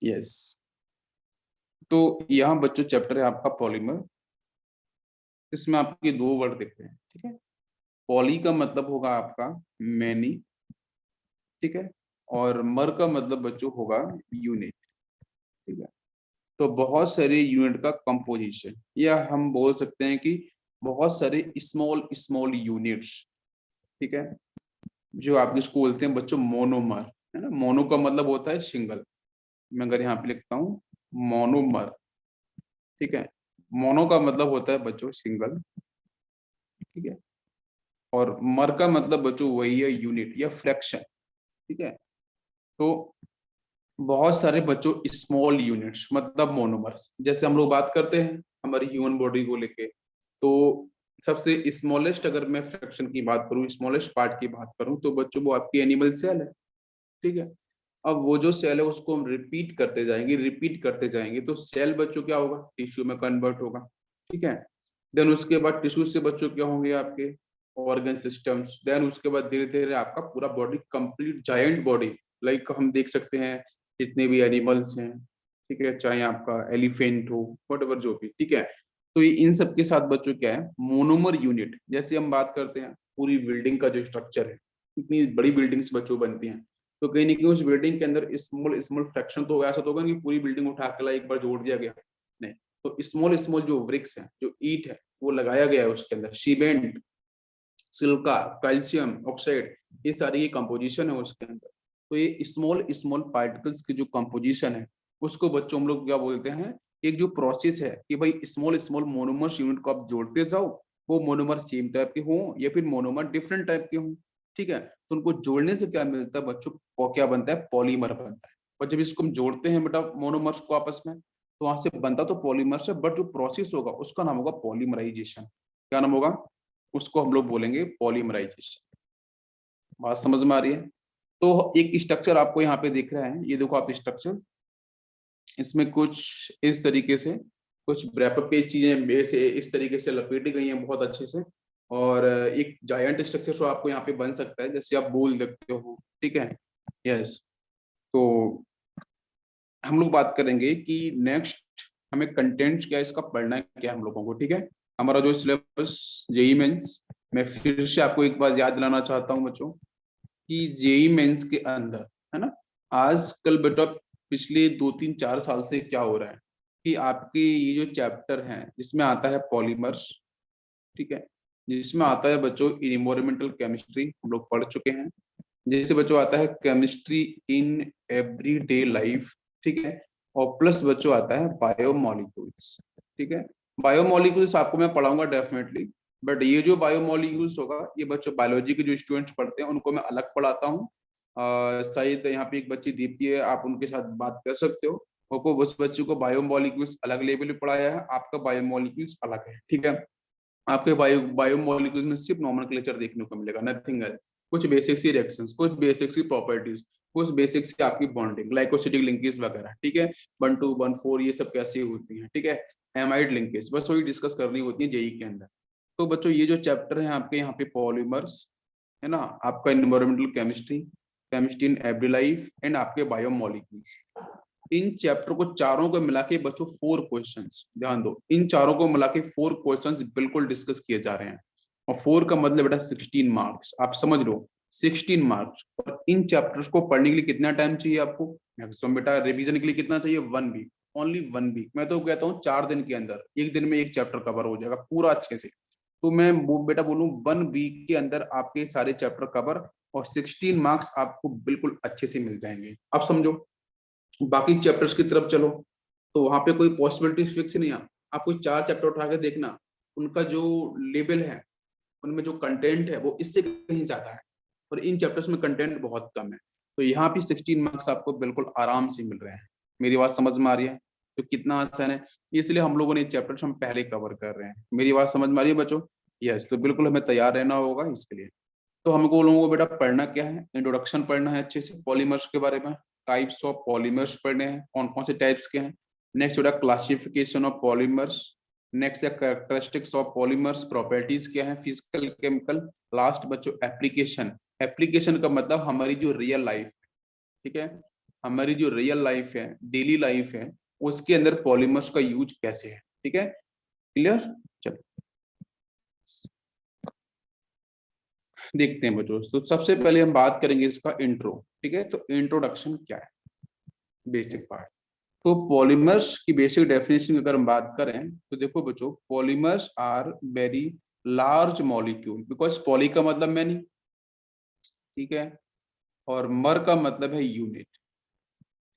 Yes, तो यहाँ बच्चों चैप्टर है आपका पॉलीमर। इसमें आपके दो वर्ड दिख रहे हैं, ठीक है। पॉली का मतलब होगा आपका मैनी, ठीक है, और मर का मतलब बच्चों होगा यूनिट, ठीक है। तो बहुत सारे यूनिट का कंपोजिशन, या हम बोल सकते हैं कि बहुत सारे स्मॉल स्मॉल यूनिट्स, ठीक है, जो आप जिसको बोलते हैं बच्चों मोनोमर, है ना। मोनो का मतलब होता है सिंगल, मैं अगर यहाँ पे लिखता हूँ मोनोमर, ठीक है। मोनो का मतलब होता है बच्चों सिंगल, ठीक है, और मर का मतलब बच्चों वही है यूनिट या फ्रैक्शन, ठीक है। तो बहुत सारे बच्चों स्मॉल यूनिट्स मतलब मोनोमर्स, जैसे हम लोग बात करते हैं हमारी ह्यूमन बॉडी को लेके, तो सबसे स्मॉलेस्ट अगर मैं फ्रैक्शन की बात करूं, स्मॉलेस्ट पार्ट की बात करूं, तो बच्चों वो आपकी एनिमल सेल है, ठीक है। अब वो जो सेल है उसको हम रिपीट करते जाएंगे, रिपीट करते जाएंगे, तो सेल बच्चों क्या होगा, टिश्यू में कन्वर्ट होगा, ठीक है। देन उसके बाद टिश्यू से बच्चों क्या होंगे आपके ऑर्गन सिस्टम्स, देन उसके बाद धीरे धीरे आपका पूरा body complete giant body, like हम देख सकते हैं जितने भी एनिमल्स हैं, ठीक है, चाहे आपका एलिफेंट हो वट जो भी, ठीक है। तो ये इन सब के साथ बच्चों क्या है मोनोमर यूनिट, जैसे हम बात करते हैं पूरी बिल्डिंग का जो स्ट्रक्चर है, इतनी बड़ी बिल्डिंग्स बच्चों बनती हैं, तो कहीं ना कहीं उस बिल्डिंग के अंदर स्मॉल स्मॉल फ्रैक्शन तो ऐसा तो होगा कि पूरी बिल्डिंग उठा के ला एक बार जोड़ दिया गया, नहीं। तो स्मॉल स्मॉल जो ब्रिक्स है, जो ईट है, वो लगाया गया है उसके अंदर, सीमेंट, सिल्का, कैल्शियम ऑक्साइड, ये सारी ये कंपोजिशन है उसके अंदर। तो ये स्मॉल स्मॉल पार्टिकल्स की जो कंपोजिशन है, उसको बच्चों हम लोग क्या बोलते हैं, एक जो प्रोसेस है कि भाई स्मॉल स्मॉल मोनोमर्स यूनिट को आप जोड़ते जाओ, वो मोनोमर सेम टाइप के हों या फिर मोनोमर डिफरेंट टाइप के हों, ठीक है। तो उनको जोड़ने से क्या मिलता है बच्चों, वो क्या बनता है, पॉलीमर बनता है। और जब इसको हम जोड़ते हैं बेटा मोनोमर्स को आपस में, तो वहां से बनता तो पॉलीमर से, बट जो प्रोसेस होगा उसका नाम होगा पॉलीमराइजेशन। क्या नाम होगा, उसको हम लोग बोलेंगे पॉलीमराइजेशन। बात समझ में आ रही है। तो एक स्ट्रक्चर आपको यहाँ पे दिख रहा है, ये देखो आप स्ट्रक्चर, इसमें कुछ इस तरीके से कुछ ब्रैपअप की चीजें ऐसे इस तरीके से लपेटी गई हैं बहुत अच्छे से, और एक जायंट स्ट्रक्चर जो आपको यहाँ पे बन सकता है, जैसे आप बोल देखते हो, ठीक है। यस, तो हम लोग बात करेंगे कि नेक्स्ट हमें कंटेंट क्या इसका पढ़ना है क्या हम लोगों को, ठीक है। हमारा जो सिलेबस जेई मेंस, मैं फिर से आपको एक बार याद दिलाना चाहता हूँ बच्चों कि जेई मेंस के अंदर, है ना, आजकल बेटा पिछले 2 3 4 साल से क्या हो रहा है कि आपके ये जो चैप्टर हैं जिसमें आता है पॉलीमर्स, ठीक है, जिसमें आता है बच्चों इन्वायरमेंटल केमिस्ट्री हम लोग पढ़ चुके हैं, जैसे बच्चों आता है केमिस्ट्री इन एवरीडे लाइफ, ठीक है, और प्लस बच्चों आता है बायोमोलिक्यूल्स, ठीक है। बायोमोलिक्यूल्स आपको मैं पढ़ाऊंगा डेफिनेटली, बट ये जो बायोमोलिक्यूल्स होगा ये बच्चों बायोलॉजी के जो स्टूडेंट्स पढ़ते हैं उनको मैं अलग पढ़ाता हूँ। शायद यहाँ पे एक बच्ची दीप्ति है, आप उनके साथ बात कर सकते हो, उनको उस बच्चे को बायोमोलिक्यूल्स अलग लेवल पे पढ़ाया है, आपका बायोमोलिक्यूल्स अलग है, ठीक है। आपके बायोमोलिक्यूल्स में सिर्फ नॉमेनक्लेचर देखने को मिलेगा, नथिंग एल्स। कुछ बेसिक सी रिएक्शंस, कुछ बेसिक सी प्रॉपर्टीज, कुछ बेसिक सी आपकी बॉन्डिंग, ग्लाइकोसिडिक लिंकेज वगैरह, ठीक है, 1 2 1 4 ये सब कैसे होती हैं, ठीक है, एमाइड लिंकेज, बस वही डिस्कस करनी होती है जेई के अंदर। तो बच्चों ये जो चैप्टर है आपके यहाँ पे पॉलीमर्स, है ना, आपका environmental chemistry, chemistry in every life and आपके बायोमोलिक्यूल्स, इन चैप्टर को चारों को मिला के बच्चों 4 क्वेश्चंस, ध्यान दो, इन चारों को मिला के 4 क्वेश्चंस बिल्कुल डिस्कस किए जा रहे हैं। और 4 का मतलब बेटा 16 मार्क्स, आप समझ लो 16 मार्क्स। और इन चैप्टर्स को पढ़ने के लिए कितना टाइम चाहिए आपको, मैक्सिमम बेटा रिवीजन के लिए कितना चाहिए, 1 वीक, ओनली 1 वीक। मैं तो कहता हूँ 4 दिन के अंदर, एक दिन में एक चैप्टर कवर हो जाएगा पूरा अच्छे से। तो मैं वो बेटा बोलूँ 1 वीक के अंदर आपके सारे चैप्टर कवर, और 16 मार्क्स आपको बिल्कुल अच्छे से मिल जाएंगे। आप समझो, बाकी चैप्टर्स की तरफ चलो, तो वहां पे कोई पॉसिबिलिटी फिक्स नहीं है। आप कोई 4 चैप्टर उठा के देखना, उनका जो लेवल है, उनमें जो कंटेंट है वो इससे कहीं ज्यादा है, और इन चैप्टर्स में कंटेंट बहुत कम है। तो यहाँ भी 16 मार्क्स आपको बिल्कुल आराम से मिल रहे हैं। मेरी बात समझ में आ रही है, तो कितना आसान है, इसलिए हम लोगों ने चैप्टर्स हम पहले कवर कर रहे हैं। मेरी बात समझ में आ रही है बच्चों, यस, तो बिल्कुल हमें तैयार रहना होगा इसके लिए। तो हमको लोगों को बेटा पढ़ना क्या है, इंट्रोडक्शन पढ़ना है अच्छे से पॉलीमर्स के बारे में, टाइप्स ऑफ पॉलीमर्स पढ़ने हैं, कौन कौन से टाइप्स के हैं। नेक्स्ट बेटा क्लासिफिकेशन ऑफ पॉलीमर्स, नेक्स्ट है कैरेक्टरिस्टिक्स ऑफ पॉलीमर्स, प्रॉपर्टीज क्या है, फिजिकल केमिकल। लास्ट बच्चों एप्लीकेशन, एप्लीकेशन का मतलब हमारी जो रियल लाइफ, ठीक है, हमारी जो रियल लाइफ है, डेली लाइफ है, उसके अंदर पॉलीमर्स का यूज कैसे है। ठीक है, क्लियर। चलो देखते हैं बच्चों। तो सबसे पहले हम बात करेंगे इसका इंट्रो। ठीक है, तो इंट्रोडक्शन क्या है, बेसिक पार्ट। तो पॉलीमर्स की बेसिक डेफिनेशन अगर हम बात करें तो देखो बच्चों, polymers are very large molecule, because poly का मतलब मैनी, ठीक है, और मर का मतलब है यूनिट।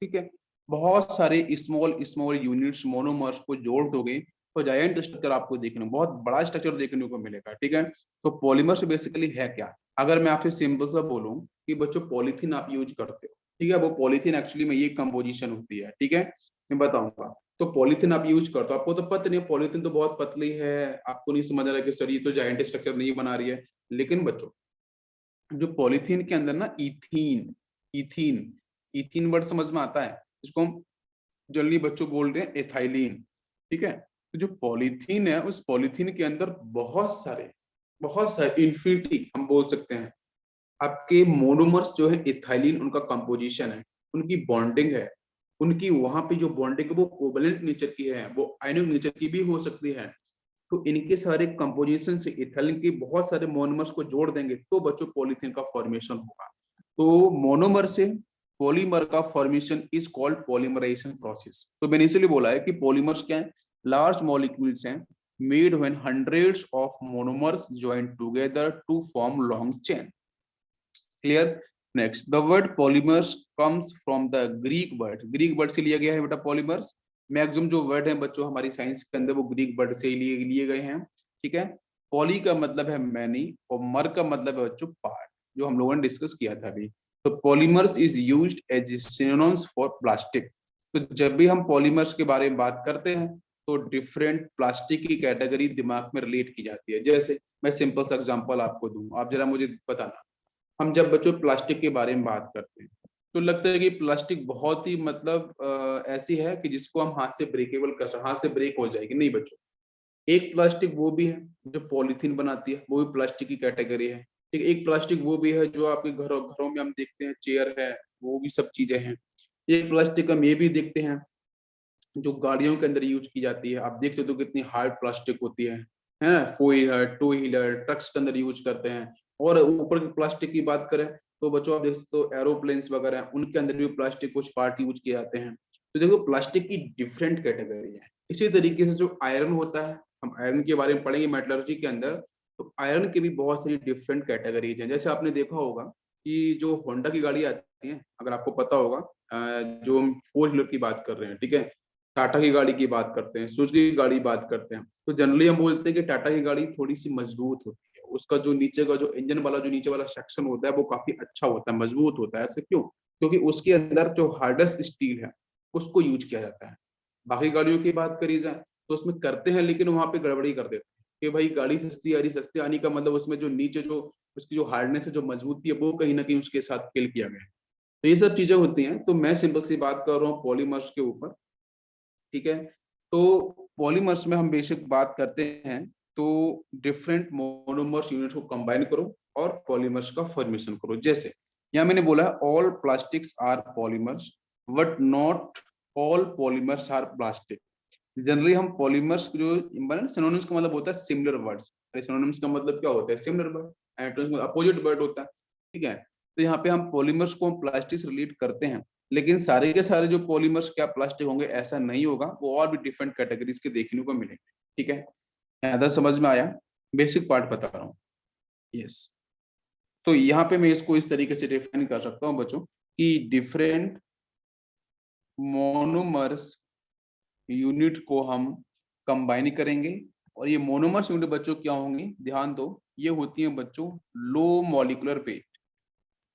ठीक है, बहुत सारे स्मॉल स्मॉल यूनिट्स मोनोमर्स को जोड़ दोगे तो जायंट स्ट्रक्चर आपको देखने को, बहुत बड़ा स्ट्रक्चर देखने को मिलेगा। ठीक है, तो पॉलीमर्स बेसिकली है क्या। अगर मैं आपसे सिंपल सा बोलूं कि बच्चों पॉलीथीन आप यूज करते हो, ठीक है, वो पॉलीथीन एक्चुअली में ये कंपोजिशन होती है। ठीक है, मैं बताऊंगा। तो पॉलीथीन आप यूज करते हो, आपको तो पता नहीं है, पॉलीथीन तो बहुत पतली है, आपको नहीं समझ आ रहा है कि सर ये तो जायंट स्ट्रक्चर नहीं बना रही है। लेकिन बच्चों, जो पॉलीथीन के अंदर ना इथीन, इथीन इथीन वर्ड समझ में आता है, जिसको हम जनरली बच्चों बोलते हैं एथाइलिन। ठीक है, तो जो पॉलीथीन है, उस पॉलीथीन के अंदर बहुत सारे इन्फिनिटी हम बोल सकते हैं आपके मोनोमर्स जो है इथाइलिन, उनका कंपोजिशन है, उनकी बॉन्डिंग है, उनकी वहां पे जो बॉन्डिंग है वो कोवलेंट नेचर की है, वो आयनिक नेचर की भी हो सकती है। तो इनके सारे कंपोजिशन से इथाइलिन के बहुत सारे मोनोमर्स को जोड़ देंगे तो बच्चों पॉलीथीन का फॉर्मेशन होगा। तो मोनोमर से पॉलीमर का formation is called polymerization process. तो मैंने इसीलिए बोला है कि पॉलीमर्स क्या है, लार्ज मॉलिक्यूल्स हैं made when hundreds of monomers join together to form long chain. Clear. Next, the word polymers comes from the Greek word से लिया गया है बेटा पॉलीमर्स। मैक्सिमम जो वर्ड है बच्चों हमारी साइंस के अंदर वो ग्रीक वर्ड से ही लिए गए हैं। ठीक है, पॉली का मतलब है मैनी और मर का मतलब है बच्चों पार्ट, जो हम लोगों ने डिस्कस किया था अभी। तो polymers is used as synonyms for plastic. तो जब भी हम पॉलीमर्स के बारे में बात करते हैं तो डिफरेंट प्लास्टिक की कैटेगरी दिमाग में रिलेट की जाती है। जैसे मैं सिंपल सा एग्जांपल आपको दूं, आप जरा मुझे बताना। हम जब बच्चों प्लास्टिक के बारे में बात करते हैं तो लगता है कि प्लास्टिक बहुत ही मतलब ऐसी है कि जिसको हम हाथ से ब्रेकेबल कर सकते, हाथ से ब्रेक हो जाएगी। नहीं बच्चों, एक प्लास्टिक वो भी है जो पॉलीथीन बनाती है, वो भी प्लास्टिक की कैटेगरी है। ठीक, एक प्लास्टिक वो भी है जो आपके घरों घरों में हम देखते हैं, चेयर है, वो भी सब चीजें हैं। एक प्लास्टिक हम ये भी देखते हैं जो गाड़ियों के अंदर यूज की जाती है। आप देख सकते हो कितनी हार्ड प्लास्टिक होती है, four wheeler, two wheeler, trucks के अंदर यूज करते हैं। और ऊपर की प्लास्टिक की बात करें तो बच्चों आप देख सकते हो एरोप्लेन्स वगैरह हैं, उनके अंदर भी प्लास्टिक कुछ पार्ट यूज किए जाते हैं। तो देखो प्लास्टिक की डिफरेंट कैटेगरी है। इसी तरीके से जो आयरन होता है, हम आयरन के बारे में पढ़ेंगे मेटलर्जी के अंदर। तो आयरन की भी बहुत सारी डिफरेंट कैटेगरीज हैं। जैसे आपने देखा होगा कि जो होंडा की गाड़ी आती है, अगर आपको पता होगा, जो हम फोर व्हीलर की बात कर रहे हैं, ठीक है, टाटा की गाड़ी की बात करते हैं, सुजुकी की गाड़ी बात करते हैं, तो जनरली हम बोलते हैं कि टाटा की गाड़ी थोड़ी सी मजबूत होती है। उसका जो नीचे का जो इंजन वाला जो नीचे वाला सेक्शन होता है वो काफी अच्छा होता है, मजबूत होता है। ऐसे क्यों? क्योंकि उसके अंदर जो हार्डेस्ट स्टील है उसको यूज किया जाता है। बाकी गाड़ियों की बात करी जाए तो उसमें करते हैं, लेकिन वहां पे गड़बड़ी कर देते हैं कि भाई गाड़ी सस्ती आ रही, सस्ती आने का मतलब उसमें जो नीचे जो उसकी जो हार्डनेस है, जो मजबूती है, वो कहीं ना कहीं उसके साथ किल किया गया है। तो ये सब चीजें होती हैं। तो मैं सिंपल सी बात कर रहा हूँ पॉलीमर्स के ऊपर। ठीक है, तो पॉलीमर्स में हम बेसिक बात करते हैं तो डिफरेंट मोनोमर्स यूनिट को कंबाइन करो और पॉलीमर्स का फॉर्मेशन करो। जैसे यहाँ मैंने बोला all plastics are polymers but not all polymers are plastic. Generally हम पॉलीमर्स जो सिनोनिम्स का मतलब होता है सिमिलर वर्ड्स। सिनोनिम्स का मतलब क्या होता है? Similar word. एंटोनिम्स का अपोजिट वर्ड होता है। ठीक है, तो यहाँ पे हम पॉलीमर्स को प्लास्टिक से रिलेट करते हैं, लेकिन सारे के सारे जो पॉलीमर्स क्या प्लास्टिक होंगे ऐसा नहीं होगा, वो और भी डिफरेंट कैटेगरीज के देखने को मिलेंगे। ठीक है, यहाँ समझ में आया? बेसिक पार्ट बता रहा हूँ। यस, तो यहाँ पे मैं इसको इस तरीके से डिफाइन कर सकता हूँ बच्चों कि डिफरेंट मोनोमर्स यूनिट को हम कंबाइन करेंगे। और ये मोनोमर्स यूनिट बच्चों क्या होंगी, ध्यान दो, ये होती हैं बच्चों low molecular weight.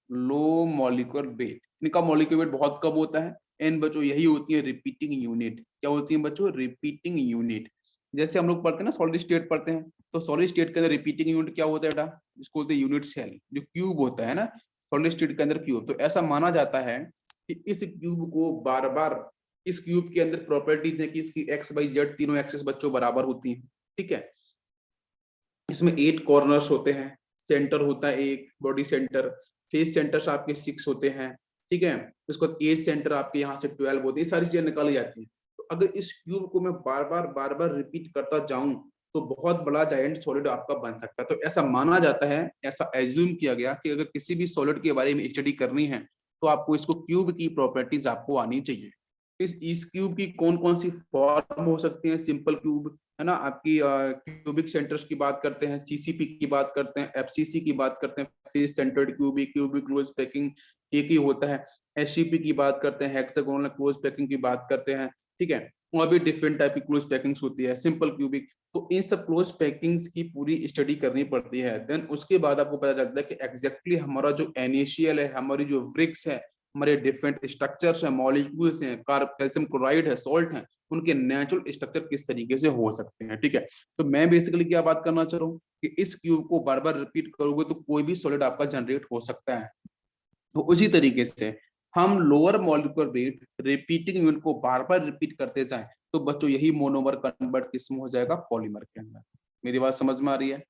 Low molecular weight, इनका मॉलिक्यूलर वेट बहुत कम होता है। इन बच्चों यही होती है रिपीटिंग यूनिट। क्या होती है बच्चों? Repeating unit. जैसे हम लोग पढ़ते हैं ना, सॉलिड स्टेट पढ़ते हैं, तो सॉलिड स्टेट के अंदर रिपीटिंग यूनिट क्या होता है बेटा? इसको बोलते हैं यूनिट सेल, जो क्यूब होता है ना सॉलिड स्टेट के अंदर क्यूब। तो ऐसा माना जाता है कि इस क्यूब को बार बार, इस क्यूब के अंदर प्रॉपर्टीज है कि इसकी एक्स वाई जेड तीनों एक्सेस बच्चों बराबर होती हैं। ठीक है, इसमें 8 कॉर्नर्स होते हैं, सेंटर होता है एक बॉडी सेंटर, फेस सेंटर्स आपके 6 होते हैं। ठीक है। उसके बाद एज सेंटर आपके यहाँ से 12 होते हैं, ये सारी चीजें निकाली जाती हैं। तो अगर इस क्यूब को मैं बार बार रिपीट करता जाऊं तो बहुत बड़ा जायंट सॉलिड आपका बन सकता है। तो ऐसा माना जाता है, ऐसा एज्यूम किया गया कि अगर किसी भी सॉलिड के बारे में स्टडी करनी है तो आपको इसको क्यूब की प्रॉपर्टीज आपको आनी चाहिए। इस क्यूब की कौन कौन सी फॉर्म हो सकती है? सिंपल क्यूब है ना, आपकी क्यूबिक सेंटर्स की बात करते हैं, सीसीपी की बात करते हैं, एफसीसी की बात करते हैं, face centred cubic, cubic close packing एक ही होता है, एससीपी की बात करते हैं, हेक्सागोनल क्लोज पैकिंग की बात करते हैं, ठीक है। और भी डिफरेंट टाइप की क्लोज पैकिंग्स होती है, सिंपल क्यूबिक। तो इन सब क्लोज पैकिंग्स की पूरी स्टडी करनी पड़ती है। देन उसके बाद आपको पता चलता है कि एग्जैक्टली हमारा जो NaCl है, हमारी जो ब्रिक्स है, हमारे डिफरेंट स्ट्रक्चर्स हैं, मॉलिक्यूल्स हैं, कैल्शियम क्लोराइड है, सॉल्ट है, उनके नेचुरल स्ट्रक्चर किस तरीके से हो सकते हैं, ठीक है। तो मैं बेसिकली क्या बात करना चाह रहा हूँ कि इस क्यूब को बार बार रिपीट करोगे तो कोई भी सॉलिड आपका जनरेट हो सकता है। तो उसी तरीके से हम lower molecular weight repeating unit को बार बार रिपीट करते जाएं तो बच्चों यही मोनोमर कन्वर्ट किस में हो जाएगा? पॉलीमर के अंदर। मेरी बात समझ में आ रही है?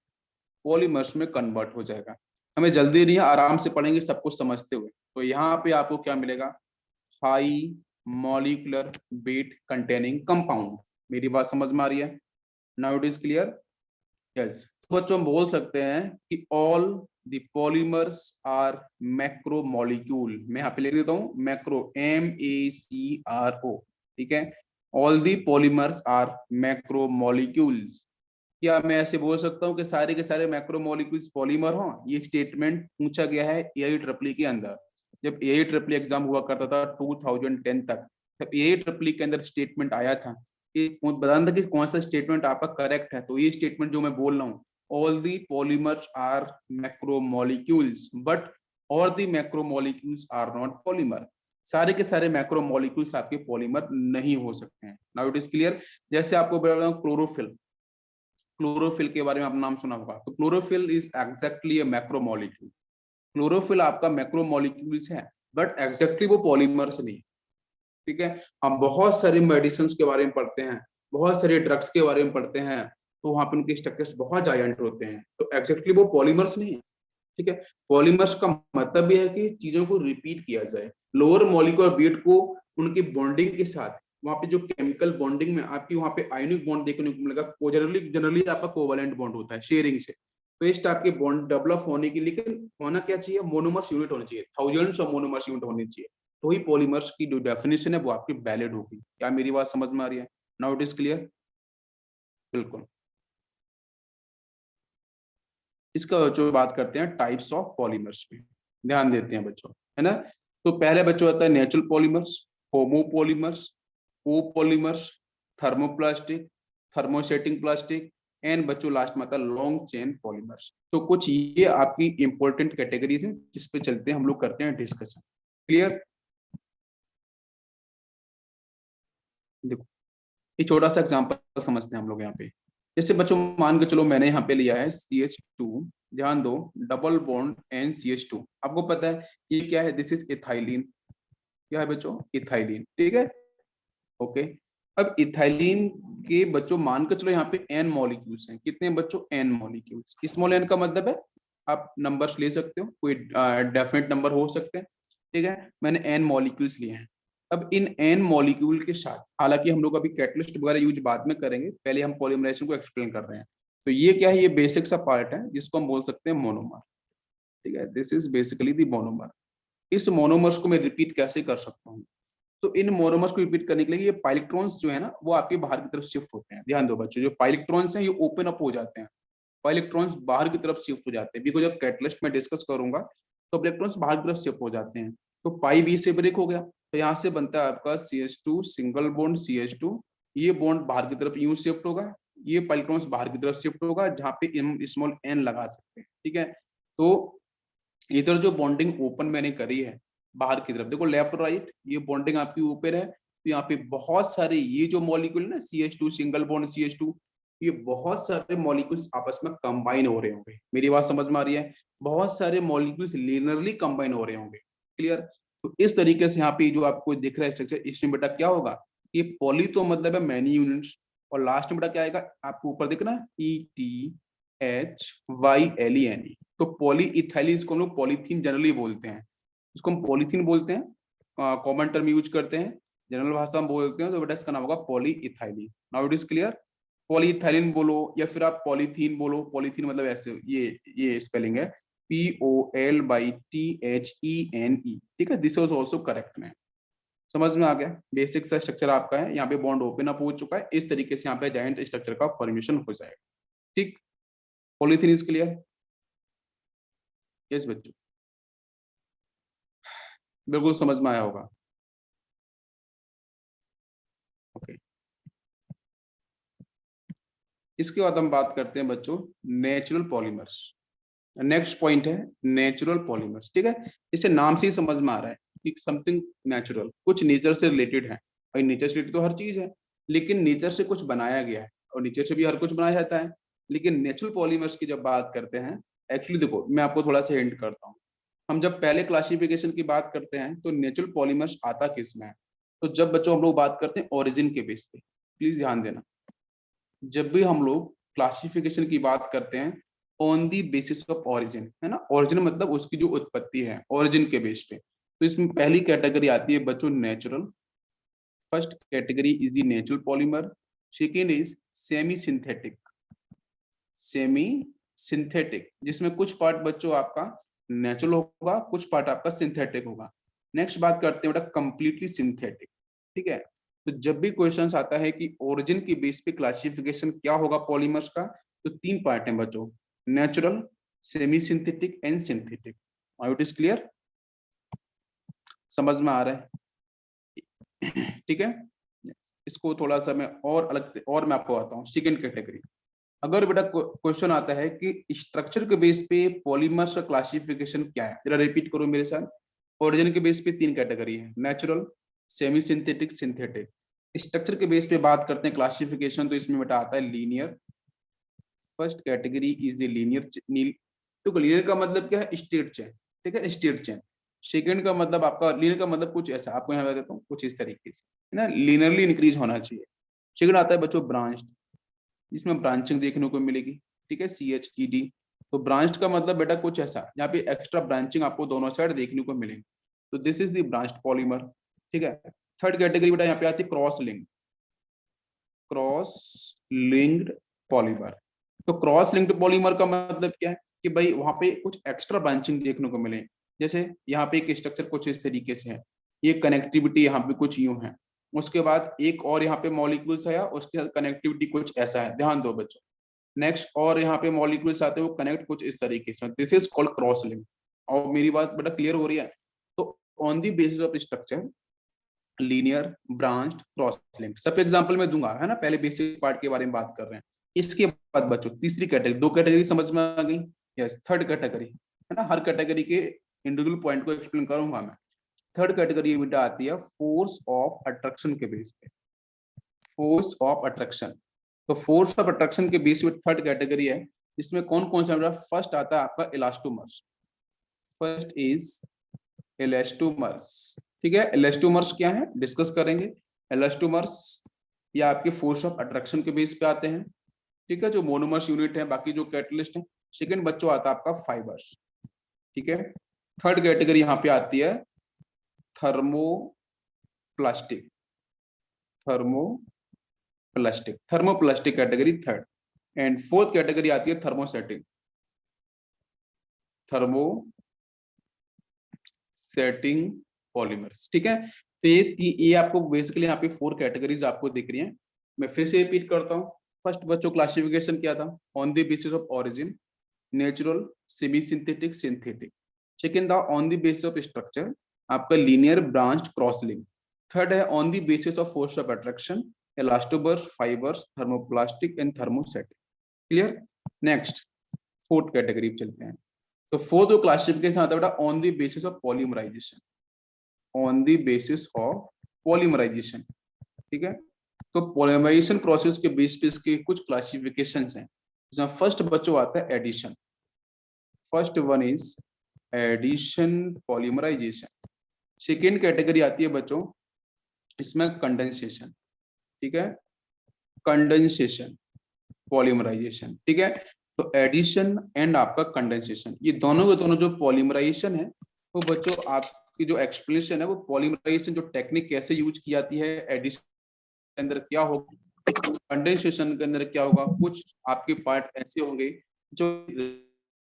पॉलीमर्स में कन्वर्ट हो जाएगा। हमें जल्दी नहीं है, आराम से पढ़ेंगे सब कुछ समझते हुए। तो यहाँ पे आपको क्या मिलेगा? High molecular weight containing compound. मेरी बात समझ में आ रही है? Now it is clear? Yes. तो बच्चों हम बोल सकते हैं कि all the polymers are macro molecule. मैं यहाँ पे लिख देता हूँ मैक्रो, MACRO, ठीक है। All the polymers are macro molecules. क्या मैं ऐसे बोल सकता हूँ कि सारे के सारे मैक्रो मॉलिक्यूल्स पॉलीमर हों? ये स्टेटमेंट पूछा गया है AIEEE के अंदर। जब AIEEE एग्जाम हुआ करता था 2010 तक, तब AIEEE के अंदर स्टेटमेंट आया था कि बताना था कि कौन सा स्टेटमेंट आपका करेक्ट है। तो ये स्टेटमेंट जो मैं बोल रहा हूँ, all the polymers are macro molecules but all the macro molecules are not polymer. सारे के सारे मैक्रो मॉलिक्यूल्स आपके पॉलीमर नहीं हो सकते हैं। Now it is clear. जैसे आपको बता रहा हूँ क्लोरोफिल, क्लोरोफिल के बारे में आपने नाम सुना होगा। तो chlorophyll is exactly A macromolecule. Chlorophyll आपका मैक्रोमोलिक्यूल्स है बट एग्जैक्टली वो पॉलीमर्स नहीं, ठीक है। हम बहुत सारी मेडिसिन के बारे में पढ़ते हैं, बहुत सारे ड्रग्स के बारे में पढ़ते हैं, तो वहां पे उनके स्ट्रक्चर्स बहुत जायंट होते हैं, तो एग्जैक्टली वो पॉलीमर्स नहीं है, ठीक है। पॉलीमर्स का मतलब यह है कि चीजों को रिपीट किया जाए, लोअर मॉलिक्यूलर वेट को उनकी बॉन्डिंग के साथ, वहां पे जो केमिकल बॉन्डिंग में आपकी वहां पे आयनिक बॉन्ड देखने को मिलेगा। जनरली जनरली आपका कोवलेंट बॉन्ड होता है शेयरिंग से। तो इस टाइप के बॉन्ड डेवलप होने के लिए, लेकिन होना क्या चाहिए? मोनोमर्स यूनिट होनी चाहिए, थाउजेंड्स ऑफ मोनोमर्स यूनिट होनी चाहिए। तो ही पॉलीमर्स की जो डेफिनेशन है वो आपकी वैलिड होगी। क्या मेरी बात समझ में आ रही है? Now it is clear? बिल्कुल। इसका जो बात करते हैं टाइप्स ऑफ पॉलीमर्स पे ध्यान देते हैं बच्चों, है ना। तो पहले बच्चों आता है natural polymers, homopolymers, copolymers, thermoplastic, thermosetting plastic, and बच्चों लास्ट में आता है लॉन्ग चेन पॉलीमर्स। तो कुछ ये आपकी इंपॉर्टेंट कैटेगरीज हैं जिस पे चलते हैं, हम लोग करते हैं डिस्कशन। क्लियर? देखो ये छोटा सा एग्जांपल समझते हैं हम लोग यहाँ पे। जैसे बच्चों मान के चलो मैंने यहाँ पे लिया है CH2, ध्यान दो, डबल बॉन्ड NCH2। आपको पता है ये क्या है? This is ethylene. क्या है बच्चों? इथाइलिन, ठीक है। ओके। अब इथाइलिन के बच्चों मान के चलो यहाँ पे N मॉलिक्यूल्स हैं। कितने बच्चों? N molecules. स्मॉल n का मतलब है आप नंबर्स ले सकते हो, कोई डेफिनेट नंबर हो सकते हैं, ठीक है। मैंने N मॉलिक्यूल्स लिए हैं। अब इन N मॉलिक्यूल के साथ, हालांकि हम लोग अभी कैटलिस्ट वगैरह यूज बाद में करेंगे, पहले हम पॉलीमराइजेशन को एक्सप्लेन कर रहे हैं। तो ये क्या है? ये बेसिक सा पार्ट है जिसको हम बोल सकते हैं मोनोमर, ठीक है। This is basically the monomer. इस मोनोमर्स को मैं रिपीट कैसे कर सकता हूँ? तो इन मोनोमर्स को रिपीट करने के लिए ये पाइलेक्ट्रॉन्स जो है ना, वो आपके बाहर की तरफ शिफ्ट होते हैं। ध्यान दो बच्चों, जो पाइलेक्ट्रॉन्स हैं ये ओपन अप हो जाते हैं, पाइलेक्ट्रॉन्स बाहर की तरफ शिफ्ट हो जाते हैं। बिकॉज जब कैटलिस्ट में डिस्कस करूंगा तो इलेक्ट्रॉन्स बाहर की तरफ शिफ्ट हो जाते हैं। तो पाई बी से ब्रेक हो गया, तो यहाँ से बनता है आपका CH2 सिंगल बॉन्ड CH2। ये बॉन्ड बाहर की तरफ यूं शिफ्ट होगा, ये इलेक्ट्रॉन्स बाहर की तरफ शिफ्ट होगा, जहाँ पे स्मॉल n लगा सकते हैं, ठीक है। तो इधर जो बॉन्डिंग ओपन मैंने करी है बाहर की तरफ, देखो लेफ्ट और राइट, ये बॉन्डिंग आपकी ऊपर है। तो यहाँ पे बहुत सारे ये जो मॉलिक्यूल है ना, CH2 सिंगल बॉन्ड CH2, ये बहुत सारे मॉलिक्यूल्स आपस में कंबाइन हो रहे होंगे। मेरी बात समझ में आ रही है? बहुत सारे मॉलिक्यूल्स लीनियरली कंबाइन हो रहे होंगे। क्लियर? तो इस तरीके से यहाँ पे जो आपको दिख रहा है स्ट्रक्चर, इसमें बेटा क्या होगा? ये पॉली तो मतलब है मैनी यूनिट्स, और लास्ट में बेटा क्या आएगा? आपको ऊपर दिख रहा है ETHYLENE। तो पॉली इथाइलिन को हम लोग पॉलीथीन जनरली बोलते हैं। इसको हम पॉलीथीन बोलते हैं, कॉमन टर्म यूज करते हैं, जनरल भाषा में बोलते हैं तो बेटा इसका नाम होगा polyethylene. Now it is clear. Polyethylene बोलो या फिर आप पॉलीथीन बोलो, पॉलीथीन मतलब ऐसे ये स्पेलिंग है POLYTHENE, ठीक है, this was also correct name. समझ में आ गया, बेसिक सा स्ट्रक्चर आपका है, यहाँ पे बॉन्ड ओपन अप हो चुका है, इस तरीके से यहाँ पे जाइंट स्ट्रक्चर का फॉर्मेशन हो जाएगा। ठीक, पॉलीथीन इज क्लियर। यस बच्चों, बिल्कुल समझ में आया होगा। ओके, इसके बाद हम बात करते हैं बच्चों नेचुरल पॉलीमर्स। नेक्स्ट पॉइंट है नेचुरल पॉलीमर्स। ठीक है, इसे नाम से ही समझ में आ रहा है कि समथिंग नेचुरल, कुछ नेचर से रिलेटेड है। भाई नेचर से रिलेटेड तो हर चीज है, लेकिन नेचर से कुछ बनाया गया है, और नेचर से भी हर कुछ बनाया जाता है। लेकिन नेचुरल पॉलीमर्स की जब बात करते हैं, एक्चुअली देखो मैं आपको थोड़ा सा हिंट करता हूँ। हम जब पहले क्लासिफिकेशन की बात करते हैं तो नेचुरल पॉलीमर्स आता किस में है? तो जब बच्चों हम लोग बात करते हैं ओरिजिन के बेस पे, प्लीज ध्यान देना, जब भी हम लोग क्लासिफिकेशन की बात करते हैं on the basis of origin, है ना, ओरिजिन मतलब उसकी जो उत्पत्ति है ओरिजिन के बेस पे, तो इसमें पहली कैटेगरी आती है बच्चों natural. First category is the natural polymer, second is semi synthetic, semi synthetic जिसमें कुछ पार्ट बच्चों आपका नेचुरल होगा, कुछ पार्ट आपका सिंथेटिक होगा। नेक्स्ट बात करते हैं बेटा कंप्लीटली सिंथेटिक। ठीक है, तो जब भी क्वेश्चन आता है कि ओरिजिन की बेस पे क्लासिफिकेशन क्या होगा पॉलीमर्स का, तो तीन पार्ट हैं बच्चों, natural, semi synthetic and synthetic. I it is clear, समझ में आ रहा है? ठीक है, इसको थोड़ा सा मैं और अलग और मैं आपको आता हूँ सेकेंड कैटेगरी। अगर बेटा क्वेश्चन आता है कि स्ट्रक्चर के बेस पे पॉलीमर्स का क्लासिफिकेशन क्या है, जरा रिपीट करो मेरे साथ। ओरिजिन के बेस पे तीन कैटेगरी है, natural, semi synthetic, synthetic. Structure के बेस पे बात करते हैं क्लासिफिकेशन, तो इसमें बेटा आता है linear. First category is the linear. तो लीनियर का मतलब क्या है? State chain. ठीक है, स्टेट चेन। सेकंड का मतलब आपका लीनियर का मतलब कुछ ऐसा, आपको यहाँ बता देता हूँ, कुछ इस तरीके से, है ना, लीनियरली इंक्रीज होना चाहिए। सेकंड आता है बच्चों ब्रांच, जिसमें ब्रांचिंग देखने को मिलेगी। ठीक है, CHED। तो ब्रांच का मतलब बेटा कुछ ऐसा यहाँ पे एक्स्ट्रा ब्रांचिंग आपको दोनों साइड देखने को मिलेगी, तो this is the branched polymer. ठीक है, थर्ड कैटेगरी बेटा यहाँ पे आती है cross link, cross linked polymer. तो क्रॉस लिंक्ड पॉलीमर का मतलब क्या है कि भाई वहां पे कुछ एक्स्ट्रा ब्रांचिंग देखने को मिले, जैसे यहाँ पे एक स्ट्रक्चर कुछ इस तरीके से है, ये कनेक्टिविटी यहाँ पे कुछ यूं है, उसके बाद एक और यहाँ पे मॉलिक्यूल्स है, उसके साथ कनेक्टिविटी कुछ ऐसा है, ध्यान दो बच्चों। नेक्स्ट और यहाँ पे मॉलिक्यूल्स आते हैं, वो कनेक्ट कुछ इस तरीके से, this is called cross link. और मेरी बात बेटा क्लियर हो रही है? तो on the basis of structure, linear, branched, cross link, सब एग्जांपल में दूंगा, है ना, पहले बेसिक पार्ट के बारे में बात कर रहे हैं। इसके बाद बच्चों तीसरी कैटेगरी, दो कैटेगरी समझ में आ गई। यस, थर्ड कैटेगरी, है ना, हर कैटेगरी के इंडिविजुअल पॉइंट को एक्सप्लेन करूंगा मैं। थर्ड कैटेगरी बेटा आती है फोर्स ऑफ अट्रैक्शन के बेस पे, फोर्स ऑफ अट्रैक्शन। तो फोर्स ऑफ अट्रैक्शन के बेस पे थर्ड कैटेगरी है, इसमें कौन कौन सा बेटा? फर्स्ट आता है आपका इलास्टोमर्स, फर्स्ट इज इलास्टोमर्स। ठीक है, इलास्टोमर्स क्या है डिस्कस करेंगे। इलास्टोमर्स या आपके फोर्स ऑफ अट्रैक्शन के बेस पे आते हैं। ठीक है, जो मोनोमर्स यूनिट है, बाकी जो कैटलिस्ट है। सेकंड बच्चों आता है आपका फाइबर्स। ठीक है, थर्ड कैटेगरी यहाँ पे आती है thermoplastic, thermoplastic, thermoplastic category third. And fourth category आती है थर्मोसेटिक, थर्मोसेटिंग पॉलीमर्स। ठीक है, तो ये आपको बेसिकली यहाँ पे फोर कैटेगरीज आपको दिख रही हैं। मैं फिर से रिपीट करता हूँ। फर्स्ट बच्चों क्लासिफिकेशन क्या था? On the basis of origin, natural, semi synthetic, synthetic. Second था on the basis of structure, आपका linear, branch, cross link. Third है on the basis of force of attraction, elastomers, fibres, thermoplastic and thermosetting. Clear? Next fourth category चलते हैं। तो fourth classification आता है बेटा on the basis of polymerization, on the basis of polymerization. ठीक है, तो पॉलीमराइजेशन प्रोसेस के बेस पे इसके कुछ क्लासिफिकेशंस हैं। जिसमें फर्स्ट बच्चों आता है addition, first one is addition polymerization. Second category आती है बच्चों इसमें कंडेंसेशन। ठीक है, कंडेंसेशन पॉलीमराइजेशन। ठीक है, तो एडिशन एंड आपका कंडेंसेशन, ये दोनों के दोनों जो पॉलीमराइजेशन है वो बच्चों आप की जो एक्सप्लेनेशन है वो पॉलीमराइजेशन जो टेक्निक कैसे यूज की जाती है, एडिशन के अंदर क्या होगा, कंडेंसेशन के अंदर क्या होगा, कुछ आपके पार्ट ऐसे होंगे जो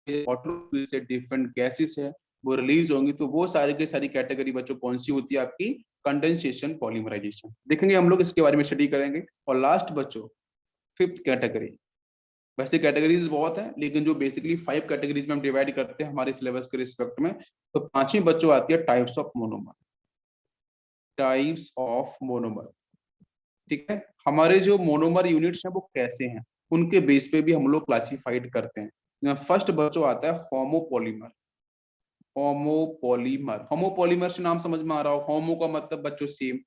वाटर से डिफरेंट गैसेस है वो रिलीज होंगी, तो वो सारी की सारी कैटेगरी बच्चों कौन सी होती है आपकी, कंडेंसेशन पॉलीमराइजेशन, देखेंगे हम लोग इसके बारे में स्टडी करेंगे। और लास्ट बच्चों फिफ्थ कैटेगरी, वैसे कैटेगरीज बहुत है लेकिन जो बेसिकली 5 कैटेगरीज में हम डिवाइड करते हैं हमारे सिलेबस के रिस्पेक्ट में, तो 5वीं बच्चों आती है types of monomer, types of monomer. ठीक है, हमारे जो मोनोमर यूनिट्स हैं वो कैसे हैं उनके बेस पे भी हम लोग क्लासिफाइड करते हैं। फर्स्ट बच्चों आता है होमोपॉलीमर। होमोपॉलीमर, होमोपॉलीमर से नाम समझ में आ रहा हो, होमो का मतलब बच्चों सेम,